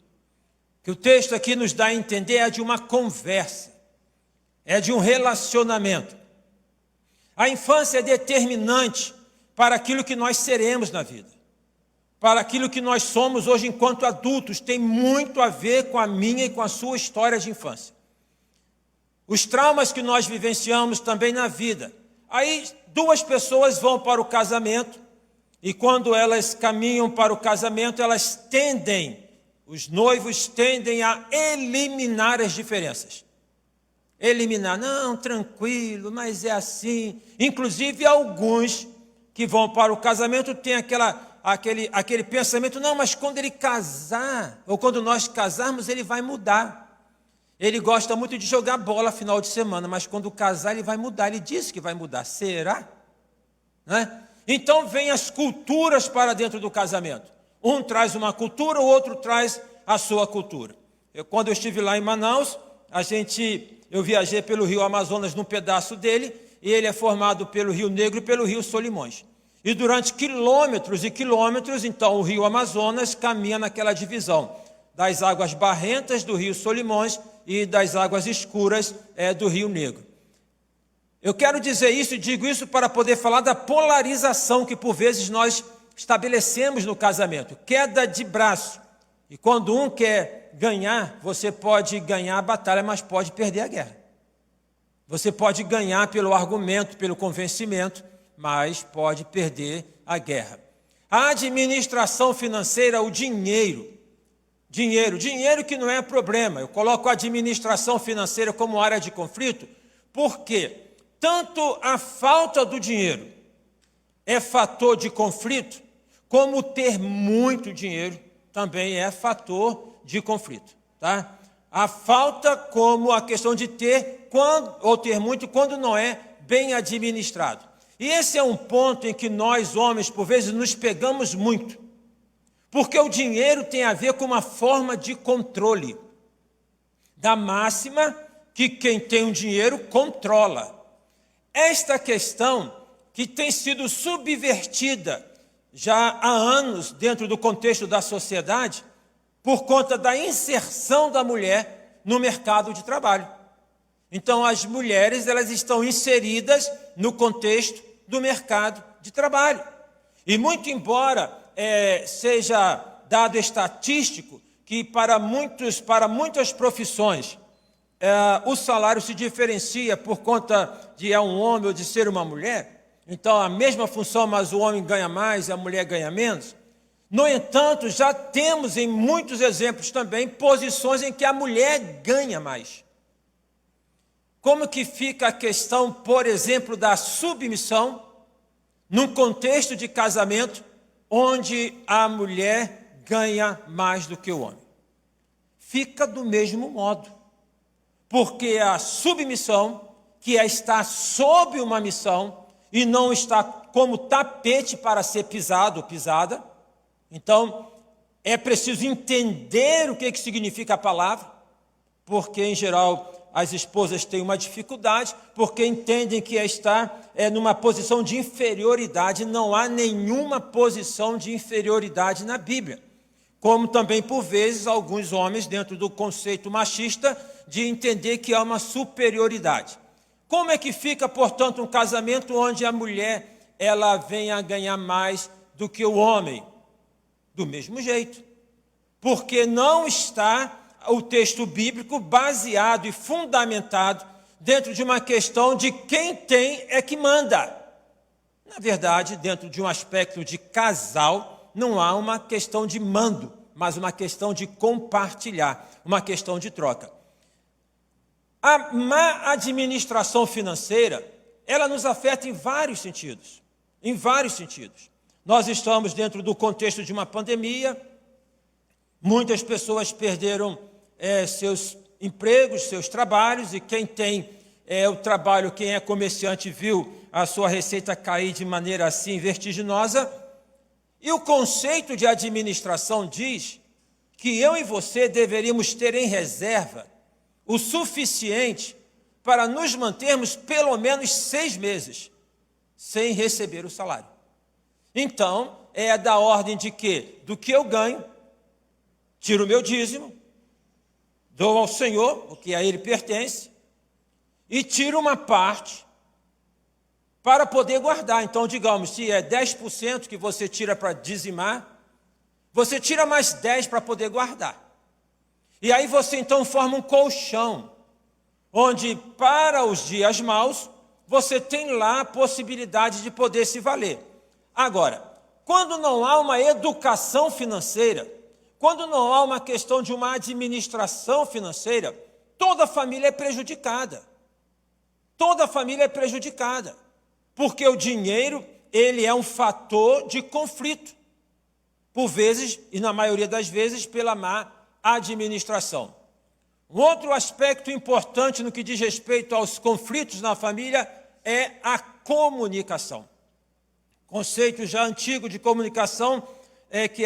O que o texto aqui nos dá a entender é de uma conversa, é de um relacionamento. A infância é determinante para aquilo que nós seremos na vida, para aquilo que nós somos hoje enquanto adultos, tem muito a ver com a minha e com a sua história de infância. Os traumas que nós vivenciamos também na vida. Aí duas pessoas vão para o casamento e quando elas caminham para o casamento, elas tendem, os noivos tendem a eliminar as diferenças. Eliminar, não, tranquilo, mas é assim. Inclusive alguns que vão para o casamento têm aquele pensamento, não, mas quando ele casar, ou quando nós casarmos, ele vai mudar. Ele gosta muito de jogar bola final de semana, mas quando casar ele vai mudar. Ele disse que vai mudar. Será? Né? Então vem as culturas para dentro do casamento. Um traz uma cultura, o outro traz a sua cultura. Quando eu estive lá em Manaus, eu viajei pelo rio Amazonas num pedaço dele, e ele é formado pelo Rio Negro e pelo Rio Solimões. E durante quilômetros e quilômetros, então, o rio Amazonas caminha naquela divisão das águas barrentas do rio Solimões e das águas escuras do Rio Negro. Eu quero dizer isso e digo isso para poder falar da polarização que por vezes nós estabelecemos no casamento. Queda de braço. E quando um quer ganhar, você pode ganhar a batalha, mas pode perder a guerra. Você pode ganhar pelo argumento, pelo convencimento, mas pode perder a guerra. A administração financeira, o dinheiro que não é problema. Eu coloco a administração financeira como área de conflito, porque tanto a falta do dinheiro é fator de conflito, como ter muito dinheiro também é fator de conflito. Tá? A falta como a questão de ter ou ter muito quando não é bem administrado. E esse é um ponto em que nós, homens, por vezes nos pegamos muito. Porque o dinheiro tem a ver com uma forma de controle. Da máxima que quem tem o dinheiro controla. Esta questão que tem sido subvertida já há anos dentro do contexto da sociedade, por conta da inserção da mulher no mercado de trabalho. Então, as mulheres elas estão inseridas no contexto do mercado de trabalho. E muito embora seja dado estatístico que para muitas profissões o salário se diferencia por conta de um homem ou de ser uma mulher, então a mesma função, mas o homem ganha mais e a mulher ganha menos. No entanto, já temos em muitos exemplos também posições em que a mulher ganha mais. Como que fica a questão, por exemplo, da submissão num contexto de casamento onde a mulher ganha mais do que o homem? Fica do mesmo modo. Porque a submissão, que é estar sob uma missão e não está como tapete para ser pisado ou pisada. Então, é preciso entender o que significa a palavra, porque, em geral, as esposas têm uma dificuldade, porque entendem que estar numa posição de inferioridade. Não há nenhuma posição de inferioridade na Bíblia. Como também, por vezes, alguns homens, dentro do conceito machista, de entender que há uma superioridade. Como é que fica, portanto, um casamento onde a mulher ela vem a ganhar mais do que o homem? Do mesmo jeito. porque não está o texto bíblico baseado e fundamentado dentro de uma questão de quem tem é que manda. Na verdade, dentro de um aspecto de casal, não há uma questão de mando, mas uma questão de compartilhar, uma questão de troca. A má administração financeira, ela nos afeta em vários sentidos. Em vários sentidos. Nós estamos dentro do contexto de uma pandemia, muitas pessoas perderam seus empregos, seus trabalhos, e quem tem o trabalho, quem é comerciante, viu a sua receita cair de maneira assim vertiginosa. E o conceito de administração diz que eu e você deveríamos ter em reserva o suficiente para nos mantermos pelo menos 6 meses sem receber o salário. Então, é da ordem de quê? Do que eu ganho, tiro o meu dízimo, dou ao Senhor, o que a Ele pertence, e tiro uma parte para poder guardar. Então, digamos, se é 10% que você tira para dizimar, você tira mais 10% para poder guardar. E aí você então forma um colchão, onde para os dias maus, você tem lá a possibilidade de poder se valer. Agora, quando não há uma educação financeira, quando não há uma questão de uma administração financeira, toda a família é prejudicada. Toda a família é prejudicada. Porque o dinheiro, ele é um fator de conflito. Por vezes, e na maioria das vezes, pela má administração. Um outro aspecto importante no que diz respeito aos conflitos na família é a comunicação. Conceito já antigo de comunicação que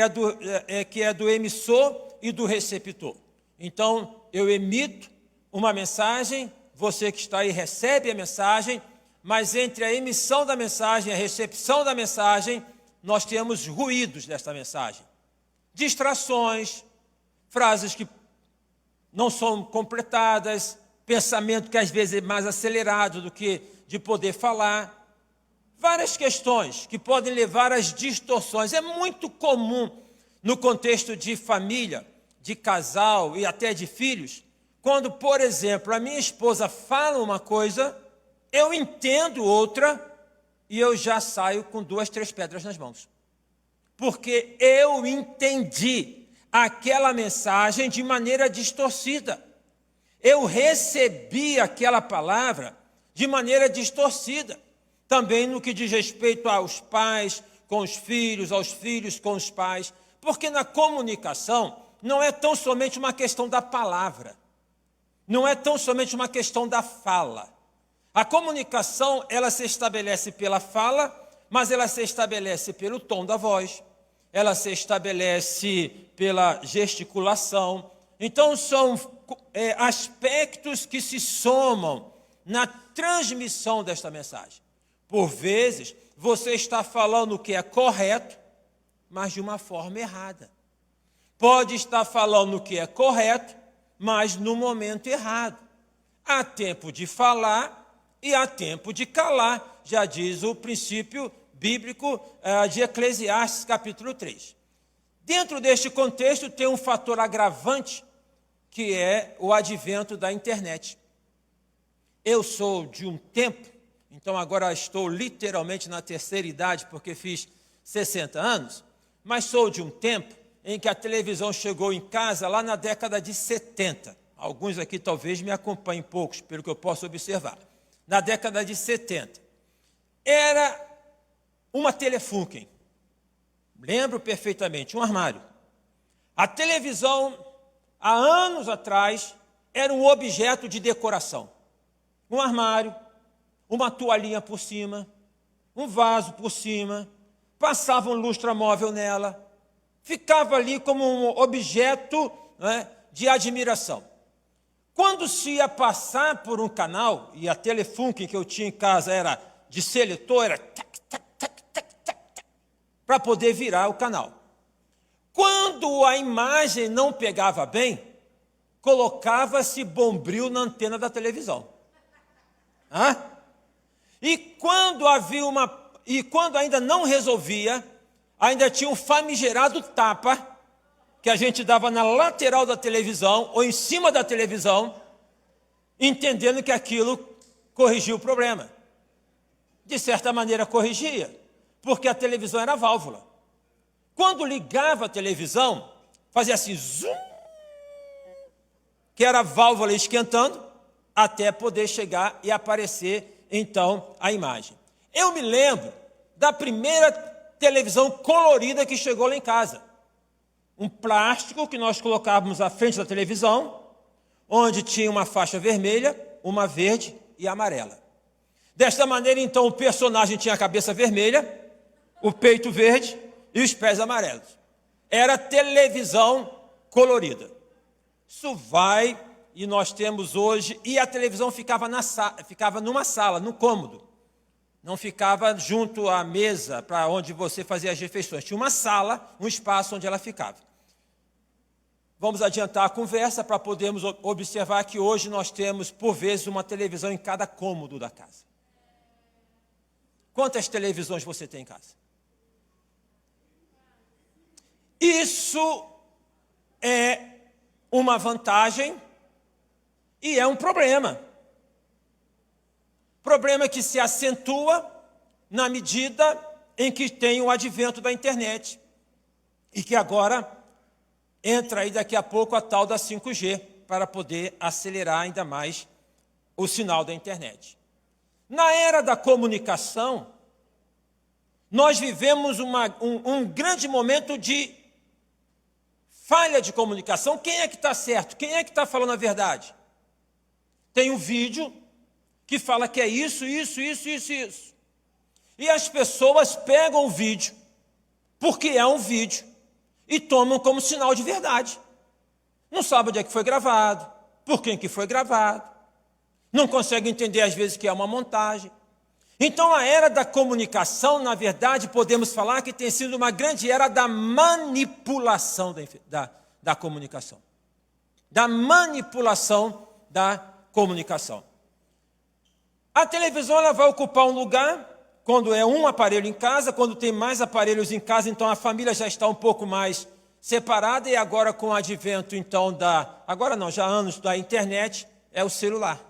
é do emissor e do receptor. Então, eu emito uma mensagem, você que está aí recebe a mensagem, mas entre a emissão da mensagem e a recepção da mensagem, nós temos ruídos desta mensagem. Distrações, frases que não são completadas, pensamento que às vezes é mais acelerado do que de poder falar. Várias questões que podem levar às distorções. É muito comum no contexto de família, de casal e até de filhos, quando, por exemplo, a minha esposa fala uma coisa, eu entendo outra e eu já saio com 2, 3 pedras nas mãos. Porque eu entendi aquela mensagem de maneira distorcida. Eu recebi aquela palavra de maneira distorcida. Também no que diz respeito aos pais com os filhos, aos filhos com os pais. Porque na comunicação não é tão somente uma questão da palavra. Não é tão somente uma questão da fala. A comunicação, ela se estabelece pela fala, mas ela se estabelece pelo tom da voz. Ela se estabelece pela gesticulação. Então, são aspectos que se somam na transmissão desta mensagem. Por vezes, você está falando o que é correto, mas de uma forma errada. Pode estar falando o que é correto, mas no momento errado. Há tempo de falar e há tempo de calar, já diz o princípio bíblico de Eclesiastes, capítulo 3. Dentro deste contexto, tem um fator agravante, que é o advento da internet. Eu sou de um tempo, então agora estou literalmente na terceira idade, porque fiz 60 anos, mas sou de um tempo em que a televisão chegou em casa lá na década de 70. Alguns aqui talvez me acompanhem poucos, pelo que eu posso observar. Na década de 70. Era uma Telefunken. Lembro perfeitamente, um armário. A televisão, há anos atrás, era um objeto de decoração. Um armário, uma toalhinha por cima, um vaso por cima, passava um lustramóvel nela, ficava ali como um objeto, né, de admiração. Quando se ia passar por um canal, e a Telefunken que eu tinha em casa era de seletor, era para poder virar o canal. Quando a imagem não pegava bem, colocava-se bombril na antena da televisão. E quando ainda não resolvia, ainda tinha um famigerado tapa que a gente dava na lateral da televisão ou em cima da televisão, entendendo que aquilo corrigia o problema. De certa maneira corrigia, porque a televisão era a válvula. Quando ligava a televisão, fazia assim, zoom, que era a válvula esquentando, até poder chegar e aparecer, então, a imagem. Eu me lembro da primeira televisão colorida que chegou lá em casa. Um plástico que nós colocávamos à frente da televisão, onde tinha uma faixa vermelha, uma verde e amarela. Desta maneira, então, o personagem tinha a cabeça vermelha, o peito verde e os pés amarelos. Era televisão colorida. Isso vai, e nós temos hoje, e a televisão ficava numa sala, no cômodo. Não ficava junto à mesa para onde você fazia as refeições. Tinha uma sala, um espaço onde ela ficava. Vamos adiantar a conversa para podermos observar que hoje nós temos, por vezes, uma televisão em cada cômodo da casa. Quantas televisões você tem em casa? Isso é uma vantagem e é um problema. Problema que se acentua na medida em que tem o advento da internet e que agora entra aí daqui a pouco a tal da 5G para poder acelerar ainda mais o sinal da internet. Na era da comunicação, nós vivemos um grande momento de falha de comunicação. Quem é que está certo? Quem é que está falando a verdade? Tem um vídeo que fala que é isso. E as pessoas pegam o vídeo, porque é um vídeo, e tomam como sinal de verdade. Não sabe onde é que foi gravado, por quem que foi gravado. Não consegue entender, às vezes, que é uma montagem. Então, a era da comunicação, na verdade, podemos falar que tem sido uma grande era da manipulação da comunicação. Da manipulação da comunicação. A televisão ela vai ocupar um lugar quando é um aparelho em casa, quando tem mais aparelhos em casa, então a família já está um pouco mais separada, e agora com o advento, então, já há anos da internet, é o celular.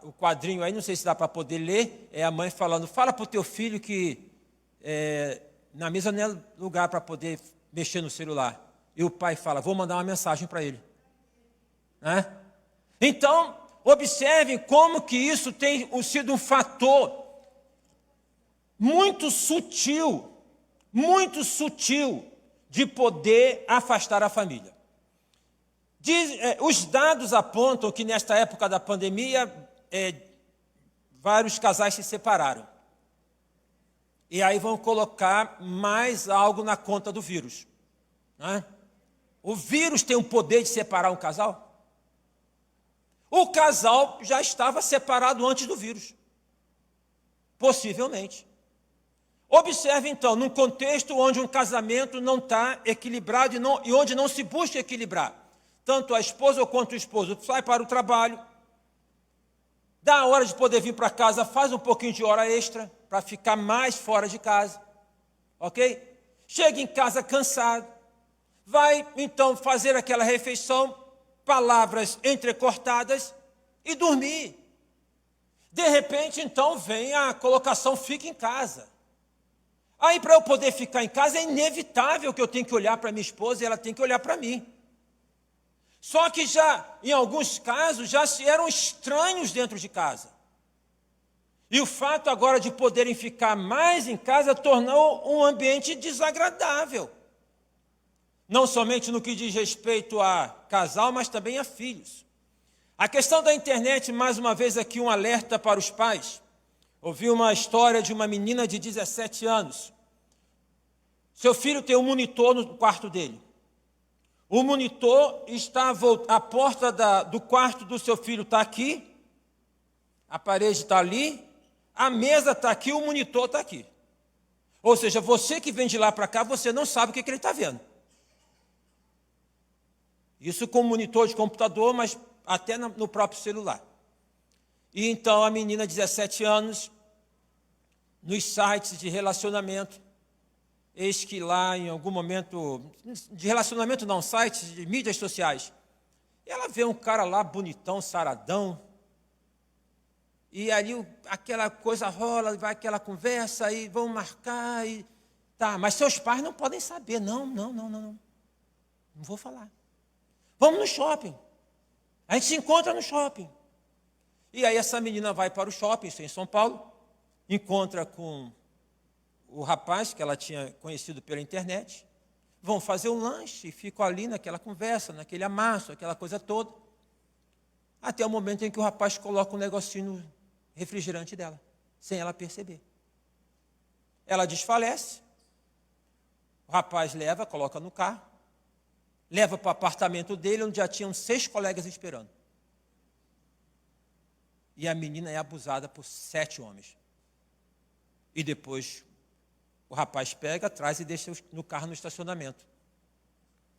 O quadrinho aí, não sei se dá para poder ler, é a mãe falando, fala para o teu filho que na mesa não é lugar para poder mexer no celular. E o pai fala, vou mandar uma mensagem para ele. Né? Então, observem como que isso tem sido um fator muito sutil de poder afastar a família. Os dados apontam que nesta época da pandemia, vários casais se separaram. E aí vão colocar mais algo na conta do vírus. Né? O vírus tem o poder de separar um casal? O casal já estava separado antes do vírus. Possivelmente. Observe, então, num contexto onde um casamento não está equilibrado e onde não se busca equilibrar. Tanto a esposa quanto o esposo sai para o trabalho, dá a hora de poder vir para casa, faz um pouquinho de hora extra, para ficar mais fora de casa, ok? Chega em casa cansado, vai então fazer aquela refeição, palavras entrecortadas e dormir. De repente, então, vem a colocação fica em casa. Aí, para eu poder ficar em casa, é inevitável que eu tenha que olhar para minha esposa e ela tem que olhar para mim. Só que já, em alguns casos, já se eram estranhos dentro de casa. E o fato agora de poderem ficar mais em casa tornou um ambiente desagradável. Não somente no que diz respeito a casal, mas também a filhos. A questão da internet, mais uma vez aqui um alerta para os pais. Ouvi uma história de uma menina de 17 anos. Seu filho tem um monitor no quarto dele. O monitor está a porta do quarto do seu filho está aqui, a parede está ali, a mesa está aqui, o monitor está aqui. Ou seja, você que vem de lá para cá, você não sabe o que ele está vendo. Isso com monitor de computador, mas até no próprio celular. E então a menina, 17 anos, nos sites de relacionamento, eis que lá em algum momento, de relacionamento não, sites de mídias sociais, ela vê um cara lá bonitão, saradão, e ali aquela coisa rola, vai aquela conversa, e vão marcar, e tá, mas seus pais não podem saber, não vou falar. Vamos no shopping, a gente se encontra no shopping. E aí essa menina vai para o shopping, isso é em São Paulo, encontra com o rapaz que ela tinha conhecido pela internet, vão fazer um lanche, e ficam ali naquela conversa, naquele amasso, aquela coisa toda, até o momento em que o rapaz coloca um negocinho no refrigerante dela, sem ela perceber. Ela desfalece, o rapaz leva, coloca no carro, leva para o apartamento dele, onde já tinham 6 colegas esperando. E a menina é abusada por 7 homens. E depois o rapaz pega, traz e deixa no carro no estacionamento.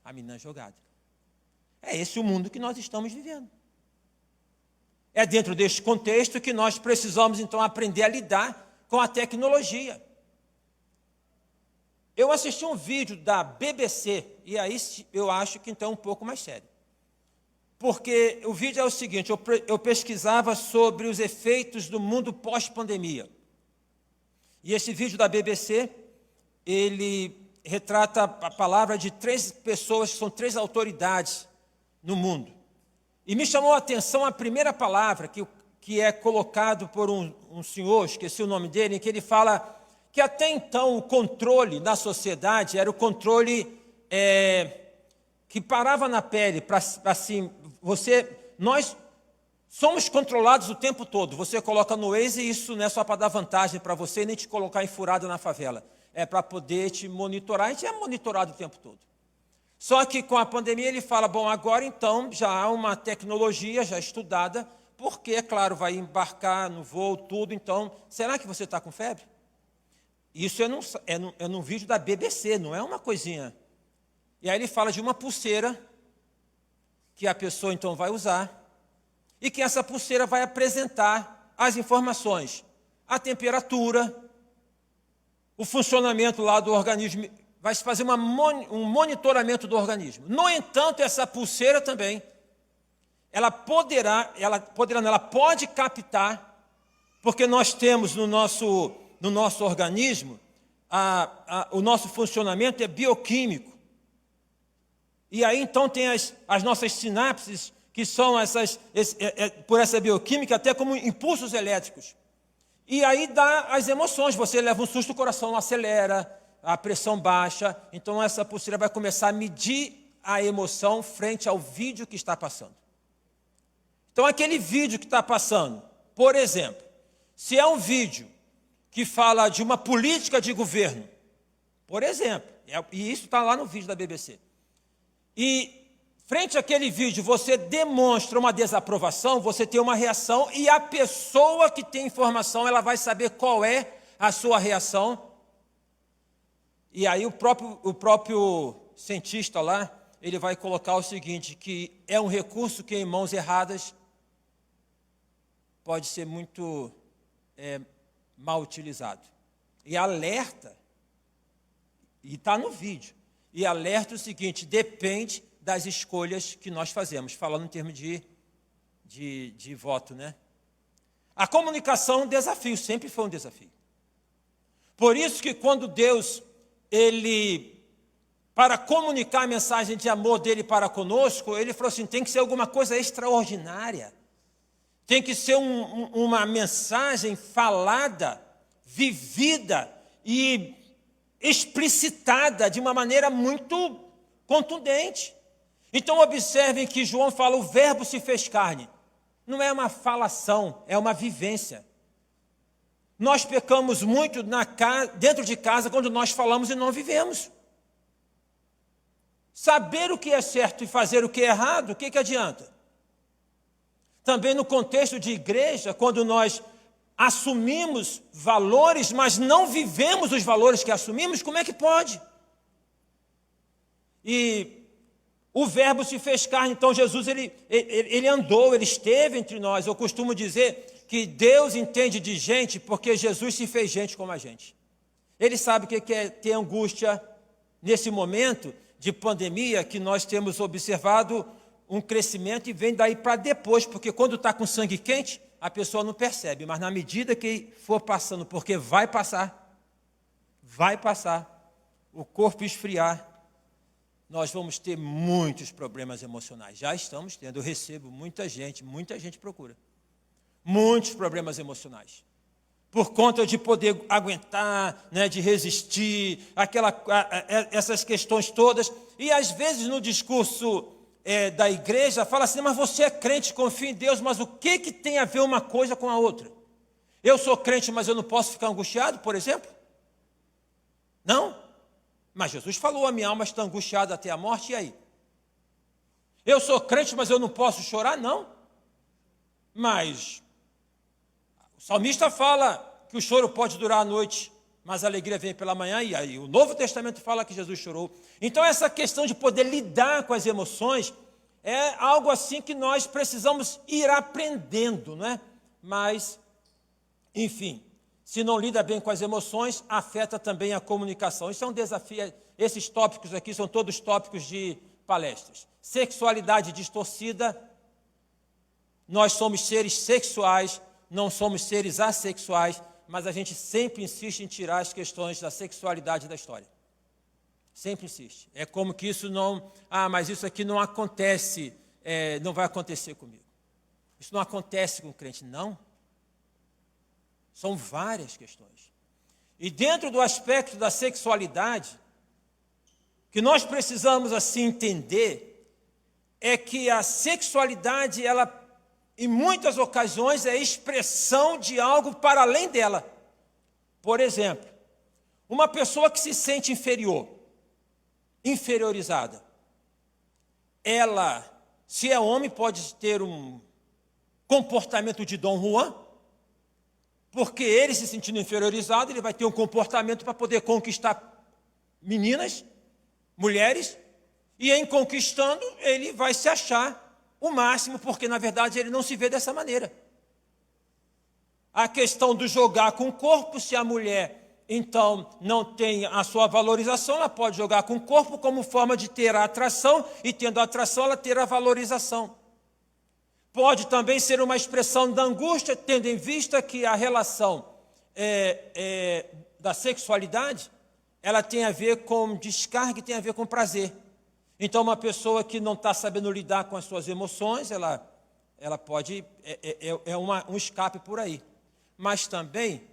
A menina é jogada. É esse o mundo que nós estamos vivendo. É dentro deste contexto que nós precisamos, então, aprender a lidar com a tecnologia. Eu assisti um vídeo da BBC, e aí eu acho que então é um pouco mais sério. Porque o vídeo é o seguinte, eu pesquisava sobre os efeitos do mundo pós-pandemia. E esse vídeo da BBC, ele retrata a palavra de 3 pessoas, que são 3 autoridades no mundo. E me chamou a atenção a primeira palavra, que é colocado por um senhor, esqueci o nome dele, em que ele fala que até então o controle na sociedade era o controle que parava na pele, para assim, nós somos controlados o tempo todo. Você coloca no Waze e isso não é só para dar vantagem para você e nem te colocar enfurado na favela. É para poder te monitorar, a gente é monitorado o tempo todo. Só que com a pandemia ele fala, bom, agora então já há uma tecnologia já estudada, porque, é claro, vai embarcar no voo, tudo, então, será que você está com febre? Isso é num vídeo da BBC, não é uma coisinha. E aí ele fala de uma pulseira que a pessoa então vai usar e que essa pulseira vai apresentar as informações, a temperatura, o funcionamento lá do organismo, vai se fazer um monitoramento do organismo. No entanto, essa pulseira também, ela pode captar, porque nós temos no nosso organismo, o nosso funcionamento é bioquímico. E aí, então, tem as nossas sinapses, que são por essa bioquímica, até como impulsos elétricos. E aí dá as emoções, você leva um susto, o coração acelera, a pressão baixa. Então, essa pulseira vai começar a medir a emoção frente ao vídeo que está passando. Então, aquele vídeo que está passando, por exemplo, se é um vídeo que fala de uma política de governo, por exemplo, e isso está lá no vídeo da BBC, e frente àquele vídeo você demonstra uma desaprovação, você tem uma reação, e a pessoa que tem informação, ela vai saber qual é a sua reação. E aí o próprio cientista lá, ele vai colocar o seguinte, que é um recurso que em mãos erradas pode ser muito mal utilizado. E alerta, e está no vídeo, e alerta o seguinte, depende das escolhas que nós fazemos, falando em termos de voto, né? A comunicação é um desafio, sempre foi um desafio. Por isso que quando Deus, para comunicar a mensagem de amor dele para conosco, ele falou assim, tem que ser alguma coisa extraordinária. Tem que ser uma mensagem falada, vivida e explicitada de uma maneira muito contundente. Então, observem que João fala, o verbo se fez carne. Não é uma falação, é uma vivência. Nós pecamos muito dentro de casa quando nós falamos e não vivemos. Saber o que é certo e fazer o que é errado, o que adianta? Também no contexto de igreja, quando nós assumimos valores, mas não vivemos os valores que assumimos, como é que pode? E o verbo se fez carne, então Jesus ele andou, ele esteve entre nós. Eu costumo dizer que Deus entende de gente porque Jesus se fez gente como a gente. Ele sabe o que é ter angústia nesse momento de pandemia que nós temos observado um crescimento e vem daí para depois, porque quando está com sangue quente, a pessoa não percebe, mas na medida que for passando, porque vai passar, o corpo esfriar, nós vamos ter muitos problemas emocionais. Já estamos tendo, eu recebo muita gente procura. Muitos problemas emocionais. Por conta de poder aguentar, né, de resistir, essas questões todas. E às vezes no discurso da igreja fala assim, mas você é crente, confia em Deus, mas o que tem a ver uma coisa com a outra? Eu sou crente, mas eu não posso ficar angustiado, por exemplo? Não? Mas Jesus falou, a minha alma está angustiada até a morte, e aí? Eu sou crente, mas eu não posso chorar? Não. Mas o salmista fala que o choro pode durar a noite, mas a alegria vem pela manhã, e aí o Novo Testamento fala que Jesus chorou. Então essa questão de poder lidar com as emoções é algo assim que nós precisamos ir aprendendo, né? Mas, enfim, se não lida bem com as emoções, afeta também a comunicação. Isso é um desafio. Esses tópicos aqui são todos tópicos de palestras. Sexualidade distorcida. Nós somos seres sexuais, não somos seres assexuais, mas a gente sempre insiste em tirar as questões da sexualidade da história. Sempre insiste. É como que isso não... mas isso aqui não acontece, não vai acontecer comigo. Isso não acontece com o crente, não. São várias questões. E dentro do aspecto da sexualidade, que nós precisamos assim entender, é que a sexualidade, ela, em muitas ocasiões, é expressão de algo para além dela. Por exemplo, uma pessoa que se sente inferiorizada, ela, se é homem, pode ter um comportamento de Dom Juan, porque ele, se sentindo inferiorizado, ele vai ter um comportamento para poder conquistar meninas, mulheres, e em conquistando, ele vai se achar o máximo, porque na verdade ele não se vê dessa maneira. A questão do jogar com o corpo, se a mulher então não tem a sua valorização, ela pode jogar com o corpo como forma de ter a atração, e tendo a atração, ela ter a valorização. Pode também ser uma expressão da angústia, tendo em vista que a relação da sexualidade, ela tem a ver com descarga e tem a ver com prazer. Então, uma pessoa que não está sabendo lidar com as suas emoções, ela pode, um escape por aí. Mas também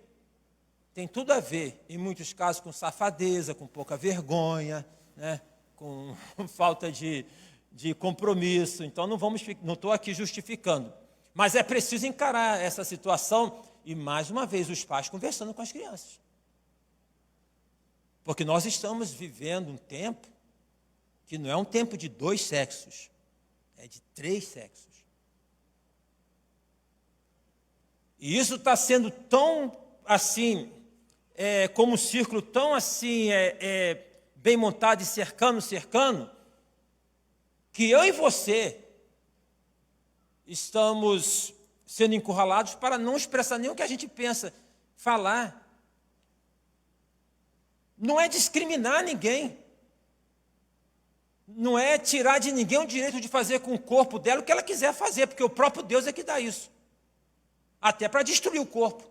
tem tudo a ver, em muitos casos, com safadeza, com pouca vergonha, né? Com falta de compromisso. Então não estou aqui justificando, mas é preciso encarar essa situação e, mais uma vez, os pais conversando com as crianças, porque nós estamos vivendo um tempo que não é um tempo de 2 sexos, é de 3 sexos, e isso está sendo tão assim, como um círculo tão assim, bem montado e cercando, que eu e você estamos sendo encurralados para não expressar nem o que a gente pensa. Falar não é discriminar ninguém, não é tirar de ninguém o direito de fazer com o corpo dela o que ela quiser fazer, porque o próprio Deus é que dá isso, até para destruir o corpo,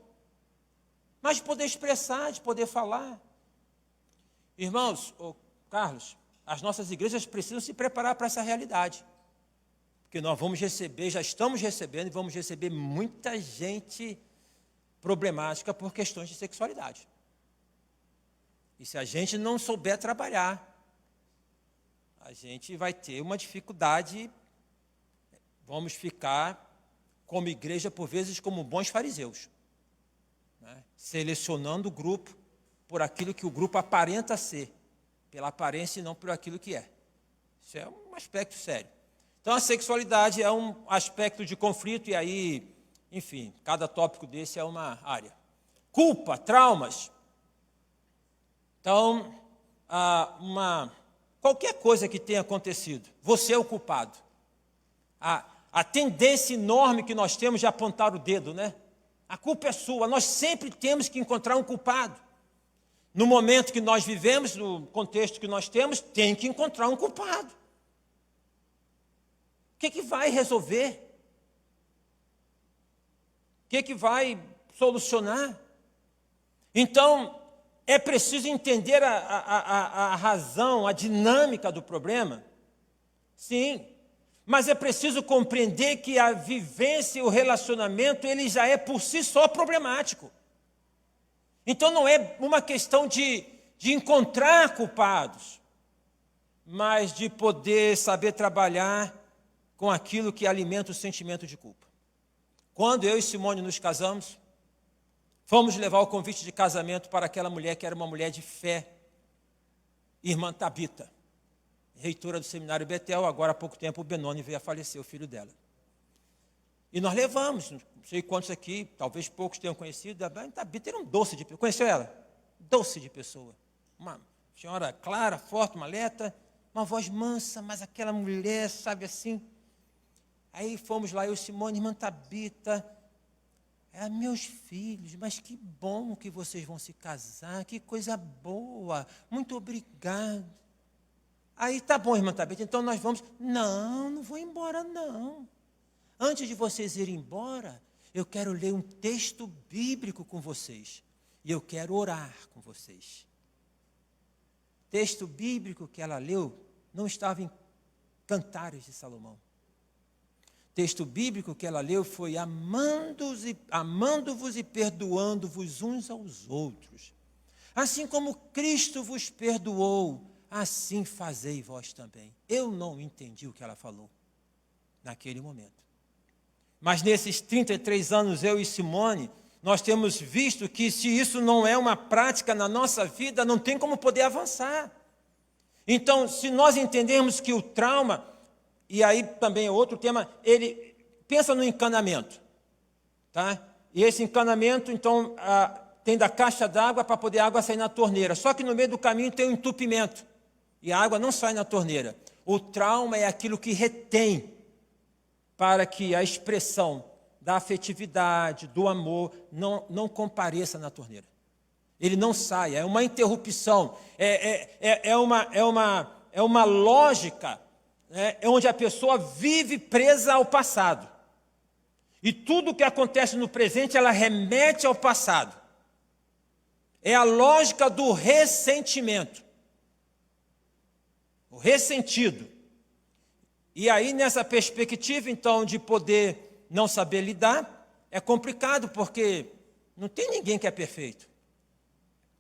mas de poder expressar, de poder falar. Irmãos, Carlos, as nossas igrejas precisam se preparar para essa realidade, porque nós vamos receber, já estamos recebendo e vamos receber muita gente problemática por questões de sexualidade. E se a gente não souber trabalhar, a gente vai ter uma dificuldade, vamos ficar como igreja, por vezes, como bons fariseus, né? Selecionando o grupo por aquilo que o grupo aparenta ser, pela aparência e não por aquilo que é. Isso é um aspecto sério. Então, a sexualidade é um aspecto de conflito, e aí, enfim, cada tópico desse é uma área. Culpa, traumas. Então, qualquer coisa que tenha acontecido, você é o culpado. A tendência enorme que nós temos de apontar o dedo, né? A culpa é sua, nós sempre temos que encontrar um culpado. no momento que nós vivemos, no contexto que nós temos, tem que encontrar um culpado. O que vai resolver? O que vai solucionar? Então, é preciso entender a razão, a dinâmica do problema? Sim, mas é preciso compreender que a vivência e o relacionamento, ele já é por si só problemático. Então não é uma questão de encontrar culpados, mas de poder saber trabalhar com aquilo que alimenta o sentimento de culpa. Quando eu e Simone nos casamos, fomos levar o convite de casamento para aquela mulher que era uma mulher de fé, irmã Tabita, reitora do seminário Betel. Agora há pouco tempo o Benoni veio a falecer, o filho dela. E nós levamos, não sei quantos aqui, talvez poucos tenham conhecido, a Tabita era um doce de pessoa. Conheceu ela? Doce de pessoa. Uma senhora clara, forte, uma atleta, uma voz mansa, mas aquela mulher, sabe assim. Aí fomos lá, eu e Simone, irmã Tabita, meus filhos, mas que bom que vocês vão se casar, que coisa boa, muito obrigado. Aí, tá bom, irmã Tabita, então nós vamos. Não vou embora, não. Antes de vocês irem embora, eu quero ler um texto bíblico com vocês. E eu quero orar com vocês. O texto bíblico que ela leu não estava em Cantares de Salomão. O texto bíblico que ela leu foi amando-vos e perdoando-vos uns aos outros. Assim como Cristo vos perdoou, assim fazei vós também. Eu não entendi o que ela falou naquele momento. Mas nesses 33 anos, eu e Simone, nós temos visto que se isso não é uma prática na nossa vida, não tem como poder avançar. Então, se nós entendermos que o trauma, e aí também é outro tema, ele pensa no encanamento, tá? E esse encanamento, então, tem da caixa d'água para poder a água sair na torneira. Só que no meio do caminho tem um entupimento, e a água não sai na torneira. O trauma é aquilo que retém para que a expressão da afetividade, do amor, não compareça na torneira. Ele não saia, é uma interrupção, é uma lógica, né, onde a pessoa vive presa ao passado. E tudo o que acontece no presente, ela remete ao passado. É a lógica do ressentimento. O ressentido. E aí, nessa perspectiva, então, de poder não saber lidar, é complicado, porque não tem ninguém que é perfeito.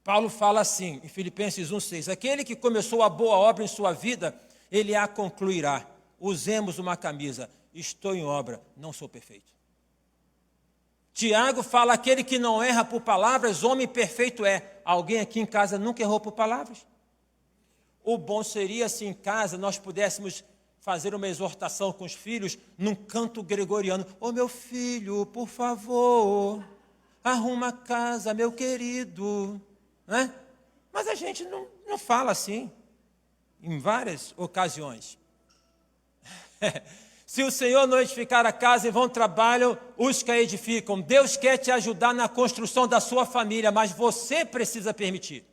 Paulo fala assim, em Filipenses 1,6, aquele que começou a boa obra em sua vida, ele a concluirá. Usemos uma camisa, estou em obra, não sou perfeito. Tiago fala, aquele que não erra por palavras, homem perfeito é. Alguém aqui em casa nunca errou por palavras? O bom seria, se em casa nós pudéssemos fazer uma exortação com os filhos num canto gregoriano. Ô meu filho, por favor, arruma a casa, meu querido. Né? Mas a gente não fala assim, em várias ocasiões. Se o Senhor não edificar a casa, em vão trabalham os que a edificam. Deus quer te ajudar na construção da sua família, mas você precisa permitir.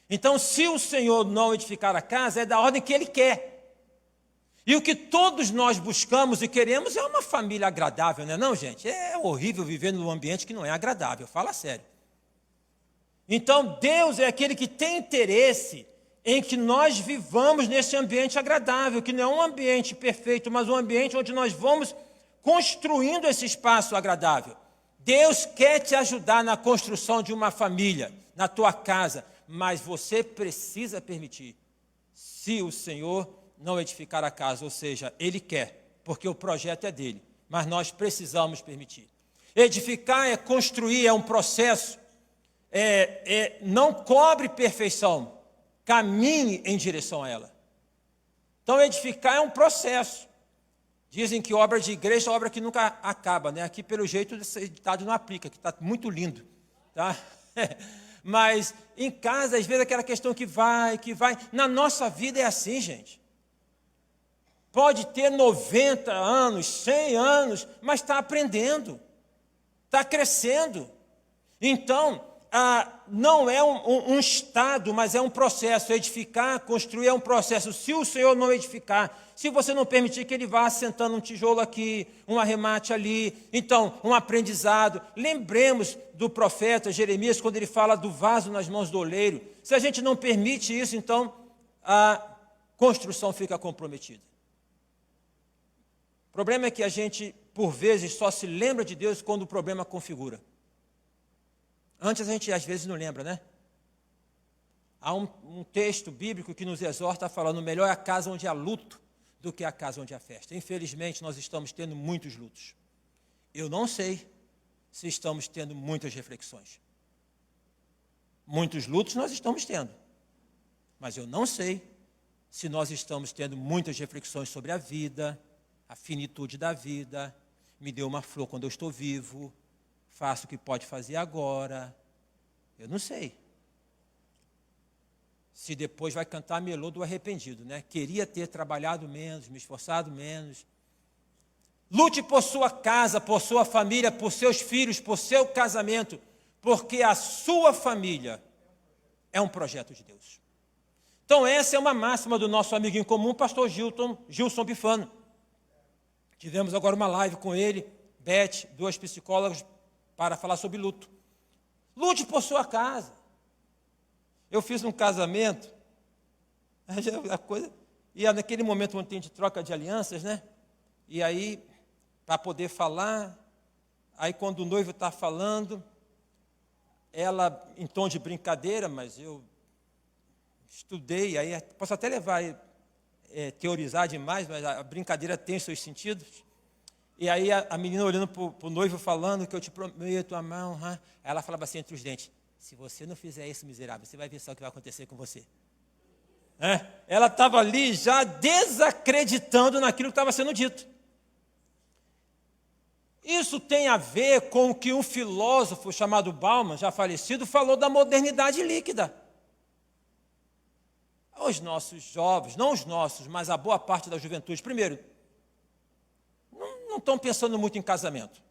Então, se o Senhor não edificar a casa, é da ordem que Ele quer. E o que todos nós buscamos e queremos é uma família agradável, não é não, gente? É horrível viver num ambiente que não é agradável, fala sério. Então, Deus é aquele que tem interesse em que nós vivamos nesse ambiente agradável, que não é um ambiente perfeito, mas um ambiente onde nós vamos construindo esse espaço agradável. Deus quer te ajudar na construção de uma família, na tua casa, mas você precisa permitir. Se o Senhor não edificar a casa, ou seja, Ele quer, porque o projeto é dele, mas nós precisamos permitir. Edificar é construir, é um processo, não cobre perfeição, caminhe em direção a ela. Então, edificar é um processo. Dizem que obra de igreja é obra que nunca acaba, né? Aqui, pelo jeito, esse ditado não aplica, que está muito lindo, tá? Mas em casa, às vezes, aquela questão que vai. Na nossa vida é assim, gente. Pode ter 90 anos, 100 anos, mas está aprendendo, está crescendo. Então, não é um estado, mas é um processo. Edificar, construir é um processo. Se o Senhor não edificar, se você não permitir que Ele vá assentando um tijolo aqui, um arremate ali, então, um aprendizado. Lembremos do profeta Jeremias, quando ele fala do vaso nas mãos do oleiro. Se a gente não permite isso, então, a construção fica comprometida. O problema é que a gente, por vezes, só se lembra de Deus quando o problema configura. Antes a gente, às vezes, não lembra, né? Há um texto bíblico que nos exorta falando: melhor é a casa onde há luto do que a casa onde há festa. Infelizmente, nós estamos tendo muitos lutos. Eu não sei se estamos tendo muitas reflexões. Muitos lutos nós estamos tendo. Mas eu não sei se nós estamos tendo muitas reflexões sobre a vida, a finitude da vida. Me deu uma flor quando eu estou vivo. Faça o que pode fazer agora. Eu não sei. Se depois vai cantar melô do arrependido, né? Queria ter trabalhado menos, me esforçado menos. Lute por sua casa, por sua família, por seus filhos, por seu casamento, porque a sua família é um projeto de Deus. Então essa é uma máxima do nosso amigo em comum, pastor Gilson Bifano. Tivemos agora uma live com ele, Beth, 2 psicólogas, para falar sobre luto. Lute por sua casa. Eu fiz um casamento, e naquele momento onde tem de troca de alianças, né? E aí, para poder falar, aí quando o noivo está falando, ela, em tom de brincadeira, mas eu estudei, aí posso até teorizar demais, mas a brincadeira tem seus sentidos. E aí a menina olhando para o noivo falando que eu te prometo amar, honrar. Ela falava assim entre os dentes: se você não fizer isso, miserável, você vai ver só o que vai acontecer com você. Ela estava ali já desacreditando naquilo que estava sendo dito. Isso tem a ver com o que um filósofo chamado Bauman, já falecido, falou da modernidade líquida. Os nossos jovens, não os nossos, mas a boa parte da juventude, primeiro, não estão pensando muito em casamento.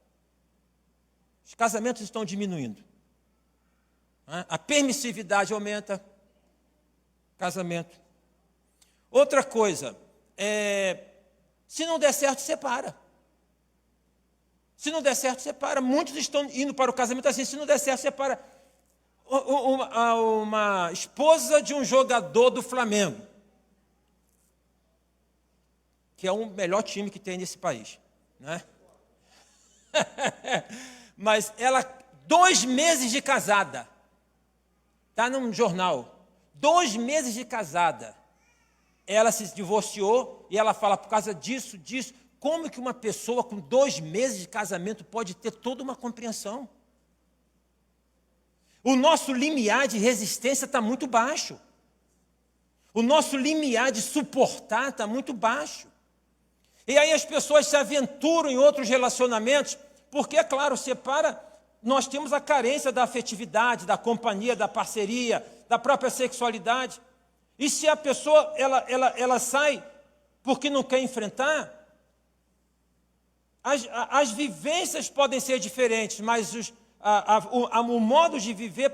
Os casamentos estão diminuindo. A permissividade aumenta. Casamento. Outra coisa, se não der certo, separa. Se não der certo, separa. Muitos estão indo para o casamento assim: se não der certo, separa. Uma esposa de um jogador do Flamengo, que é o melhor time que tem nesse país, né? Mas ela, 2 meses de casada, está num jornal, 2 meses de casada, ela se divorciou e ela fala: por causa disso, como que uma pessoa com 2 meses de casamento pode ter toda uma compreensão? O nosso limiar de resistência está muito baixo. O nosso limiar de suportar está muito baixo. E aí as pessoas se aventuram em outros relacionamentos, porque, é claro, separa, nós temos a carência da afetividade, da companhia, da parceria, da própria sexualidade. E se a pessoa ela sai porque não quer enfrentar, as vivências podem ser diferentes, mas o modo de viver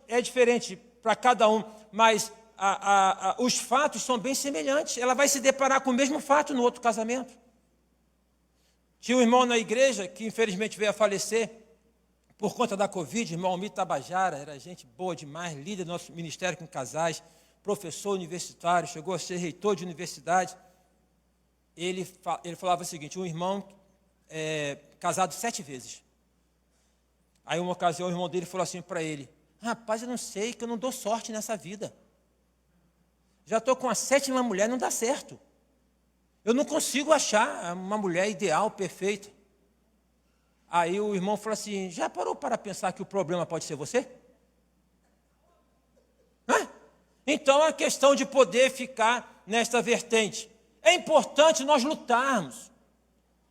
é diferente para cada um, mas os fatos são bem semelhantes. Ela vai se deparar com o mesmo fato no outro casamento. Tinha um irmão na igreja que infelizmente veio a falecer por conta da Covid, irmão Almir Tabajara, era gente boa demais, líder do nosso ministério com casais, professor universitário, chegou a ser reitor de universidade. Ele falava o seguinte: um irmão casado 7 vezes. Aí, uma ocasião, o irmão dele falou assim para ele: rapaz, eu não sei, que eu não dou sorte nessa vida. Já estou com a 7ª mulher, não dá certo. Eu não consigo achar uma mulher ideal, perfeita. Aí o irmão falou assim: já parou para pensar que o problema pode ser você? Então, a questão de poder ficar nesta vertente. É importante nós lutarmos.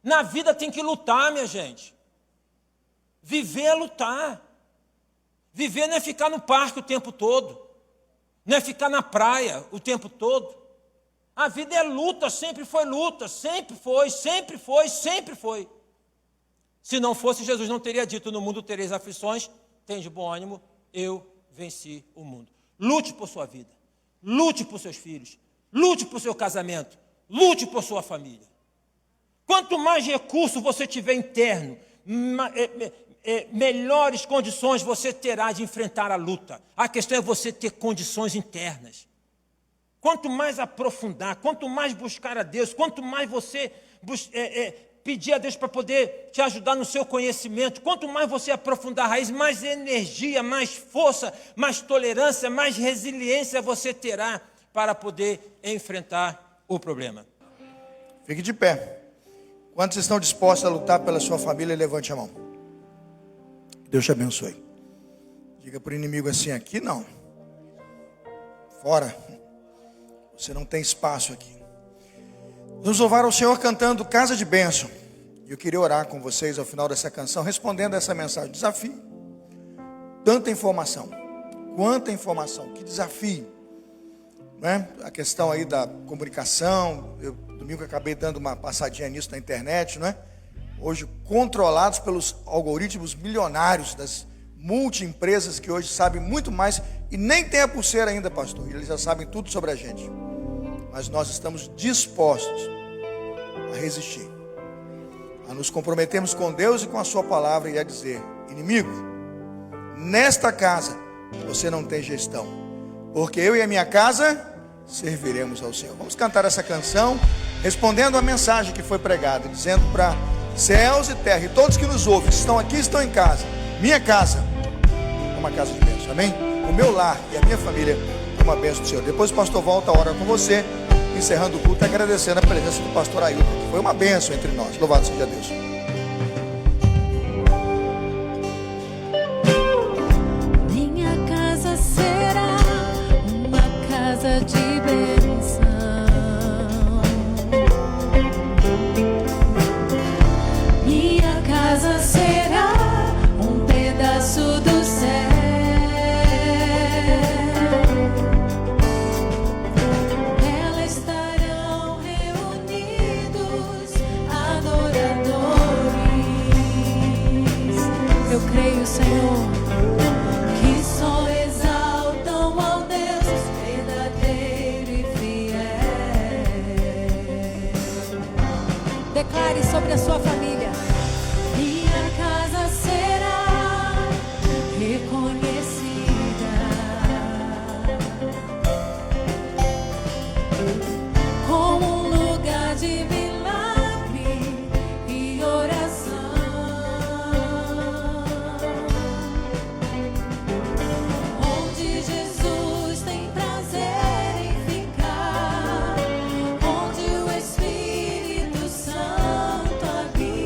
Na vida tem que lutar, minha gente. Viver é lutar. Viver não é ficar no parque o tempo todo. Não é ficar na praia o tempo todo. A vida é luta, sempre foi luta, sempre foi, sempre foi, sempre foi. Se não fosse, Jesus não teria dito: no mundo tereis aflições, tende bom ânimo, eu venci o mundo. Lute por sua vida, lute por seus filhos, lute por seu casamento, lute por sua família. Quanto mais recurso você tiver interno, melhores condições você terá de enfrentar a luta. A questão é você ter condições internas. Quanto mais aprofundar, quanto mais buscar a Deus, quanto mais você pedir a Deus para poder te ajudar no seu conhecimento, quanto mais você aprofundar a raiz, mais energia, mais força, mais tolerância, mais resiliência você terá para poder enfrentar o problema. Fique de pé. Quantos estão dispostos a lutar pela sua família, levante a mão. Deus te abençoe. Diga para o inimigo assim, aqui não. Fora. Você não tem espaço aqui. Vamos louvar ao Senhor cantando Casa de Bênção. E eu queria orar com vocês ao final dessa canção, respondendo a essa mensagem. Desafio. Tanta informação. Quanta informação. Que desafio. Não é? A questão aí da comunicação. Domingo eu acabei dando uma passadinha nisso na internet, não é? Hoje controlados pelos algoritmos milionários das multi-empresas que hoje sabem muito mais e nem tem a pulseira ainda, pastor. Eles já sabem tudo sobre a gente. Mas nós estamos dispostos a resistir, a nos comprometermos com Deus e com a sua palavra e a dizer, inimigo, nesta casa você não tem gestão, porque eu e a minha casa serviremos ao Senhor. Vamos cantar essa canção, respondendo a mensagem que foi pregada, dizendo para céus e terra, e todos que nos ouvem, estão aqui, estão em casa, minha casa é uma casa de bênção, amém? O meu lar e a minha família é uma bênção do Senhor. Depois o pastor volta a hora com você, encerrando o culto, agradecendo a presença do pastor Ailton, que foi uma bênção entre nós. Louvado seja Deus. Minha casa será uma casa de bênção. Minha casa será um pedaço do céu. Nela estarão reunidos adoradores. Eu creio, Senhor, que só exaltam ao Deus verdadeiro e fiel. Declare sobre a sua família. Minha casa será reconhecida como um lugar de milagre e oração, onde Jesus tem prazer em ficar, onde o Espírito Santo habita.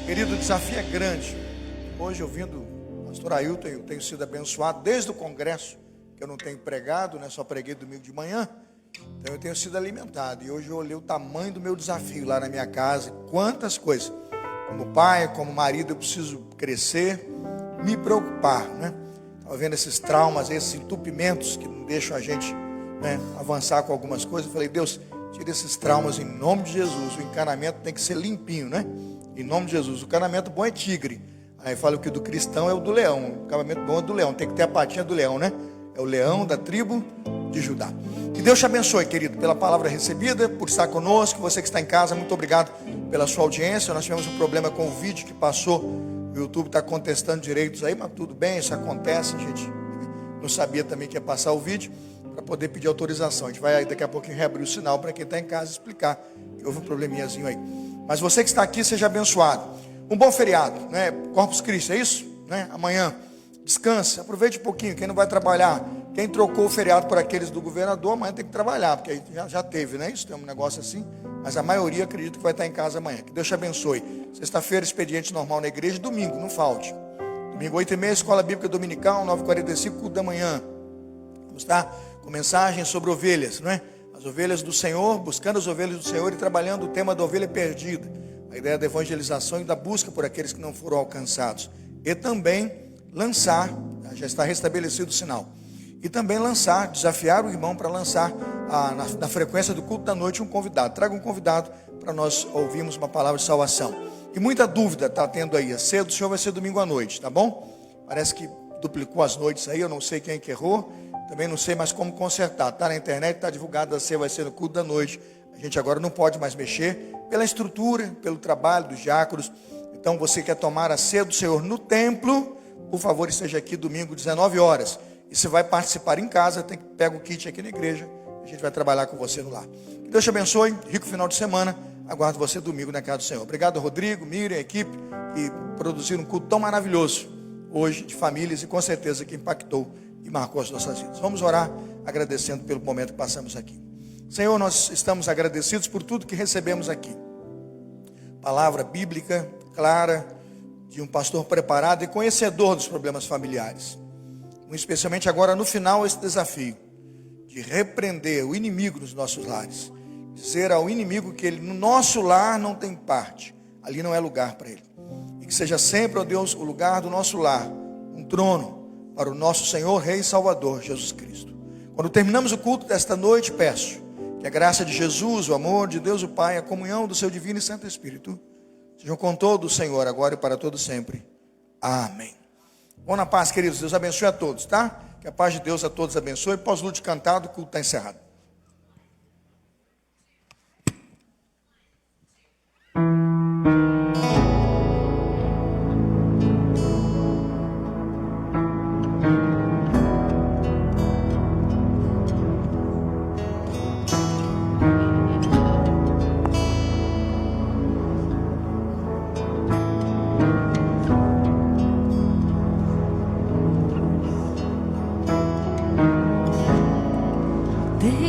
Querido, o desafio é grande. Hoje, ouvindo o pastor Ailton, eu tenho sido abençoado desde o congresso, que eu não tenho pregado, né? Só preguei domingo de manhã. Então eu tenho sido alimentado. E hoje eu olhei o tamanho do meu desafio lá na minha casa. Quantas coisas. Como pai, como marido, eu preciso crescer, me preocupar, né? Estava vendo esses traumas, esses entupimentos que não deixam a gente, né, avançar com algumas coisas. Eu falei, Deus, tira esses traumas em nome de Jesus. O encanamento tem que ser limpinho, né? Em nome de Jesus. O encanamento bom é tigre. Aí fala que o do cristão é o do leão. O encanamento bom é do leão. Tem que ter a patinha do leão, né? É o leão da tribo de Judá. Que Deus te abençoe, querido, pela palavra recebida, por estar conosco. Você que está em casa, muito obrigado pela sua audiência. Nós tivemos um problema com o vídeo que passou. O YouTube está contestando direitos aí, mas tudo bem, isso acontece. A gente não sabia também que ia passar o vídeo para poder pedir autorização. A gente vai daqui a pouquinho reabrir o sinal para quem está em casa explicar que houve um probleminhazinho aí. Mas você que está aqui, seja abençoado. Um bom feriado, né? Corpus Christi, é isso? Né? Amanhã, descanse, aproveite um pouquinho. Quem não vai trabalhar, quem trocou o feriado por aqueles do governador, amanhã tem que trabalhar, porque aí já teve, né? Isso tem um negócio assim. Mas a maioria acredito que vai estar em casa amanhã. Que Deus te abençoe. Sexta-feira, expediente normal na igreja. Domingo, não falte. Domingo, 8h30, Escola Bíblica Dominical, 9h45, culto da manhã. Vamos estar com mensagem sobre ovelhas, não é? As ovelhas do Senhor, buscando as ovelhas do Senhor e trabalhando o tema da ovelha perdida. A ideia da evangelização e da busca por aqueles que não foram alcançados. E também lançar, já está restabelecido o sinal. E também lançar, desafiar o irmão para lançar na frequência do culto da noite um convidado. Traga um convidado para nós ouvirmos uma palavra de salvação. E muita dúvida está tendo aí. A ceia do Senhor vai ser domingo à noite, tá bom? Parece que duplicou as noites aí, eu não sei quem que errou. Também não sei mais como consertar. Está na internet, está divulgado, a ceia vai ser no culto da noite. A gente agora não pode mais mexer pela estrutura, pelo trabalho dos diáconos. Então você quer tomar a ceia do Senhor no templo, por favor, esteja aqui domingo, 19 horas. E se vai participar em casa, pega o kit aqui na igreja. A gente vai trabalhar com você no lar. Que Deus te abençoe, rico final de semana. Aguardo você domingo na casa do Senhor. Obrigado, Rodrigo, Miriam, equipe, que produziram um culto tão maravilhoso hoje, de famílias, e com certeza que impactou e marcou as nossas vidas. Vamos orar agradecendo pelo momento que passamos aqui. Senhor, nós estamos agradecidos por tudo que recebemos aqui. Palavra bíblica, clara, de um pastor preparado e conhecedor dos problemas familiares. Especialmente agora no final esse desafio de repreender o inimigo nos nossos lares. Dizer ao inimigo que ele no nosso lar não tem parte. Ali não é lugar para ele. E que seja sempre, ó Deus, o lugar do nosso lar, um trono para o nosso Senhor, Rei e Salvador, Jesus Cristo. Quando terminamos o culto desta noite, peço que a graça de Jesus, o amor de Deus o Pai, a comunhão do seu Divino e Santo Espírito, sejam com todo o Senhor, agora e para todo sempre. Amém. Bom na paz, queridos. Deus abençoe a todos, tá? Que a paz de Deus a todos abençoe. Pós-lute cantado, o culto está encerrado. Deus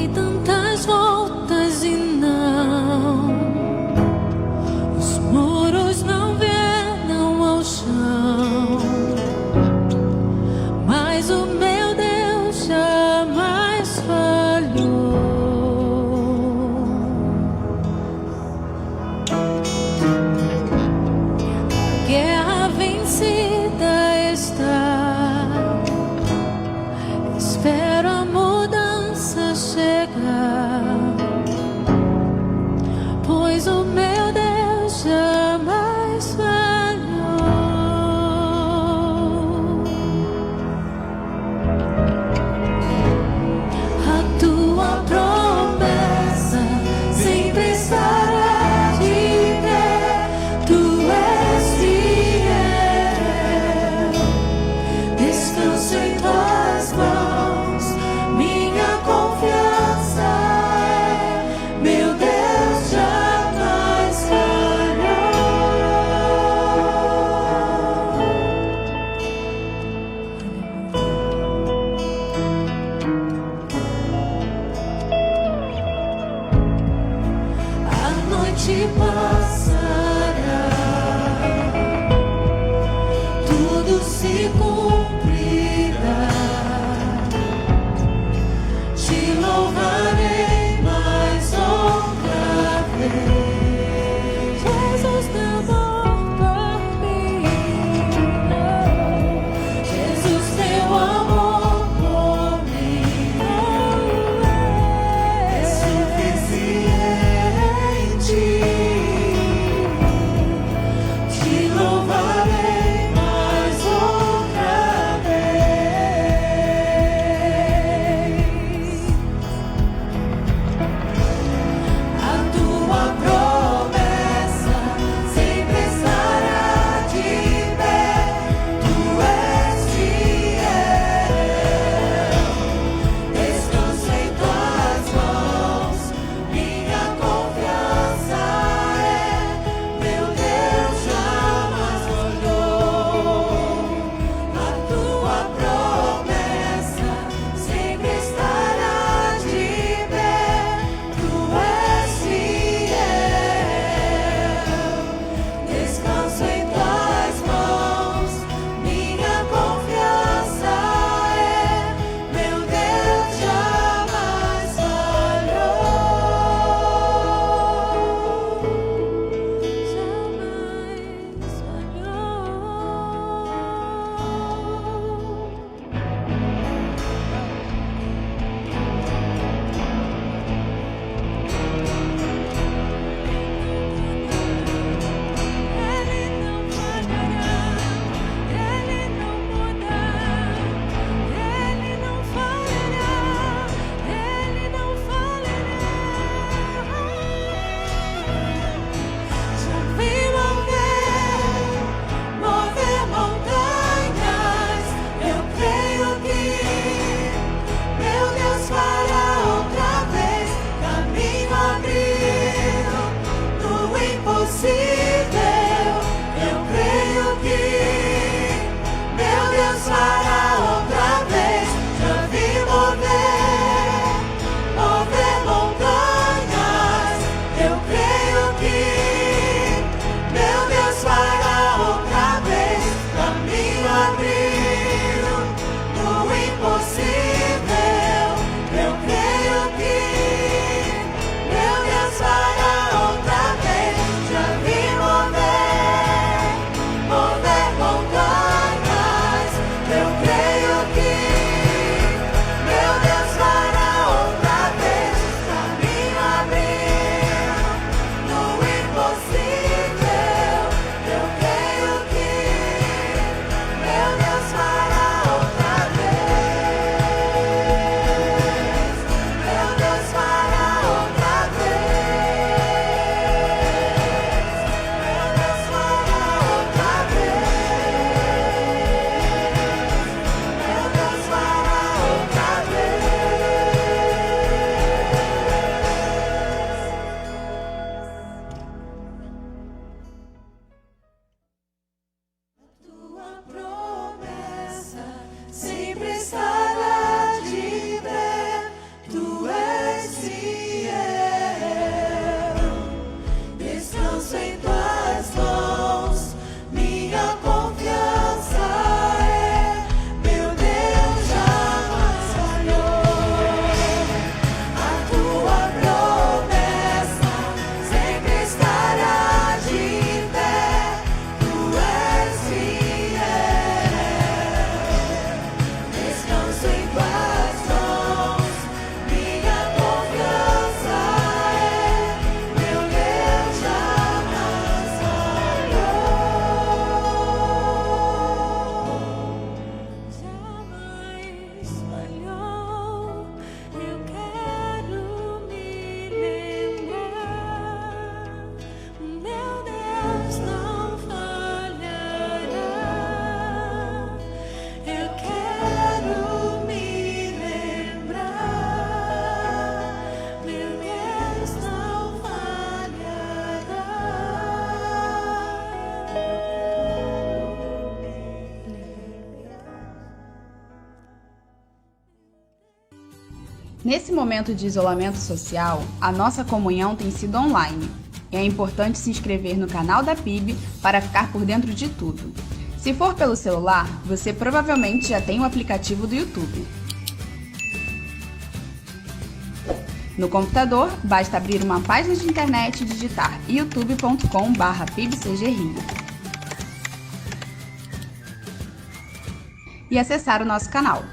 impossível, eu creio que meu Deus fará outra vez. Já vi mover montanhas. Eu creio que meu Deus fará outra vez. Caminho abriu no impossível. Eu creio que meu Deus fará outra vez. Já vi mover montanhas. Eu creio que meu Deus fará outra vez. Caminho abriu no impossível. Eu creio que meu Deus fará outra vez. Meu Deus fará outra vez. Meu Deus fará outra vez. Meu Deus fará outra vez. Tua promessa sempre estará de pé. Tu és fiel. Descanso em tuas mãos. Minha confiança é. Meu Deus jamais falhou. A tua promessa sempre estará de pé. Tu és fiel. Descanso em tuas mãos. Minha confiança é. Meu Deus jamais falhou. Eu quero me lembrar. Meu Deus não falhará. Eu quero me lembrar. Meu Deus não falhará. Nesse momento de isolamento social, a nossa comunhão tem sido online. E é importante se inscrever no canal da PIB para ficar por dentro de tudo. Se for pelo celular, você provavelmente já tem o aplicativo do YouTube. No computador, basta abrir uma página de internet e digitar youtube.com/pibcgrio e acessar o nosso canal.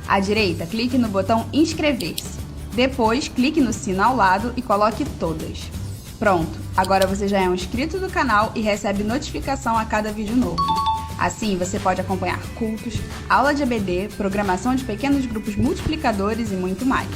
À direita, clique no botão inscrever-se. Depois, clique no sino ao lado e coloque todas. Pronto, agora você já é um inscrito do canal e recebe notificação a cada vídeo novo. Assim, você pode acompanhar cultos, aula de EBD, programação de pequenos grupos multiplicadores e muito mais.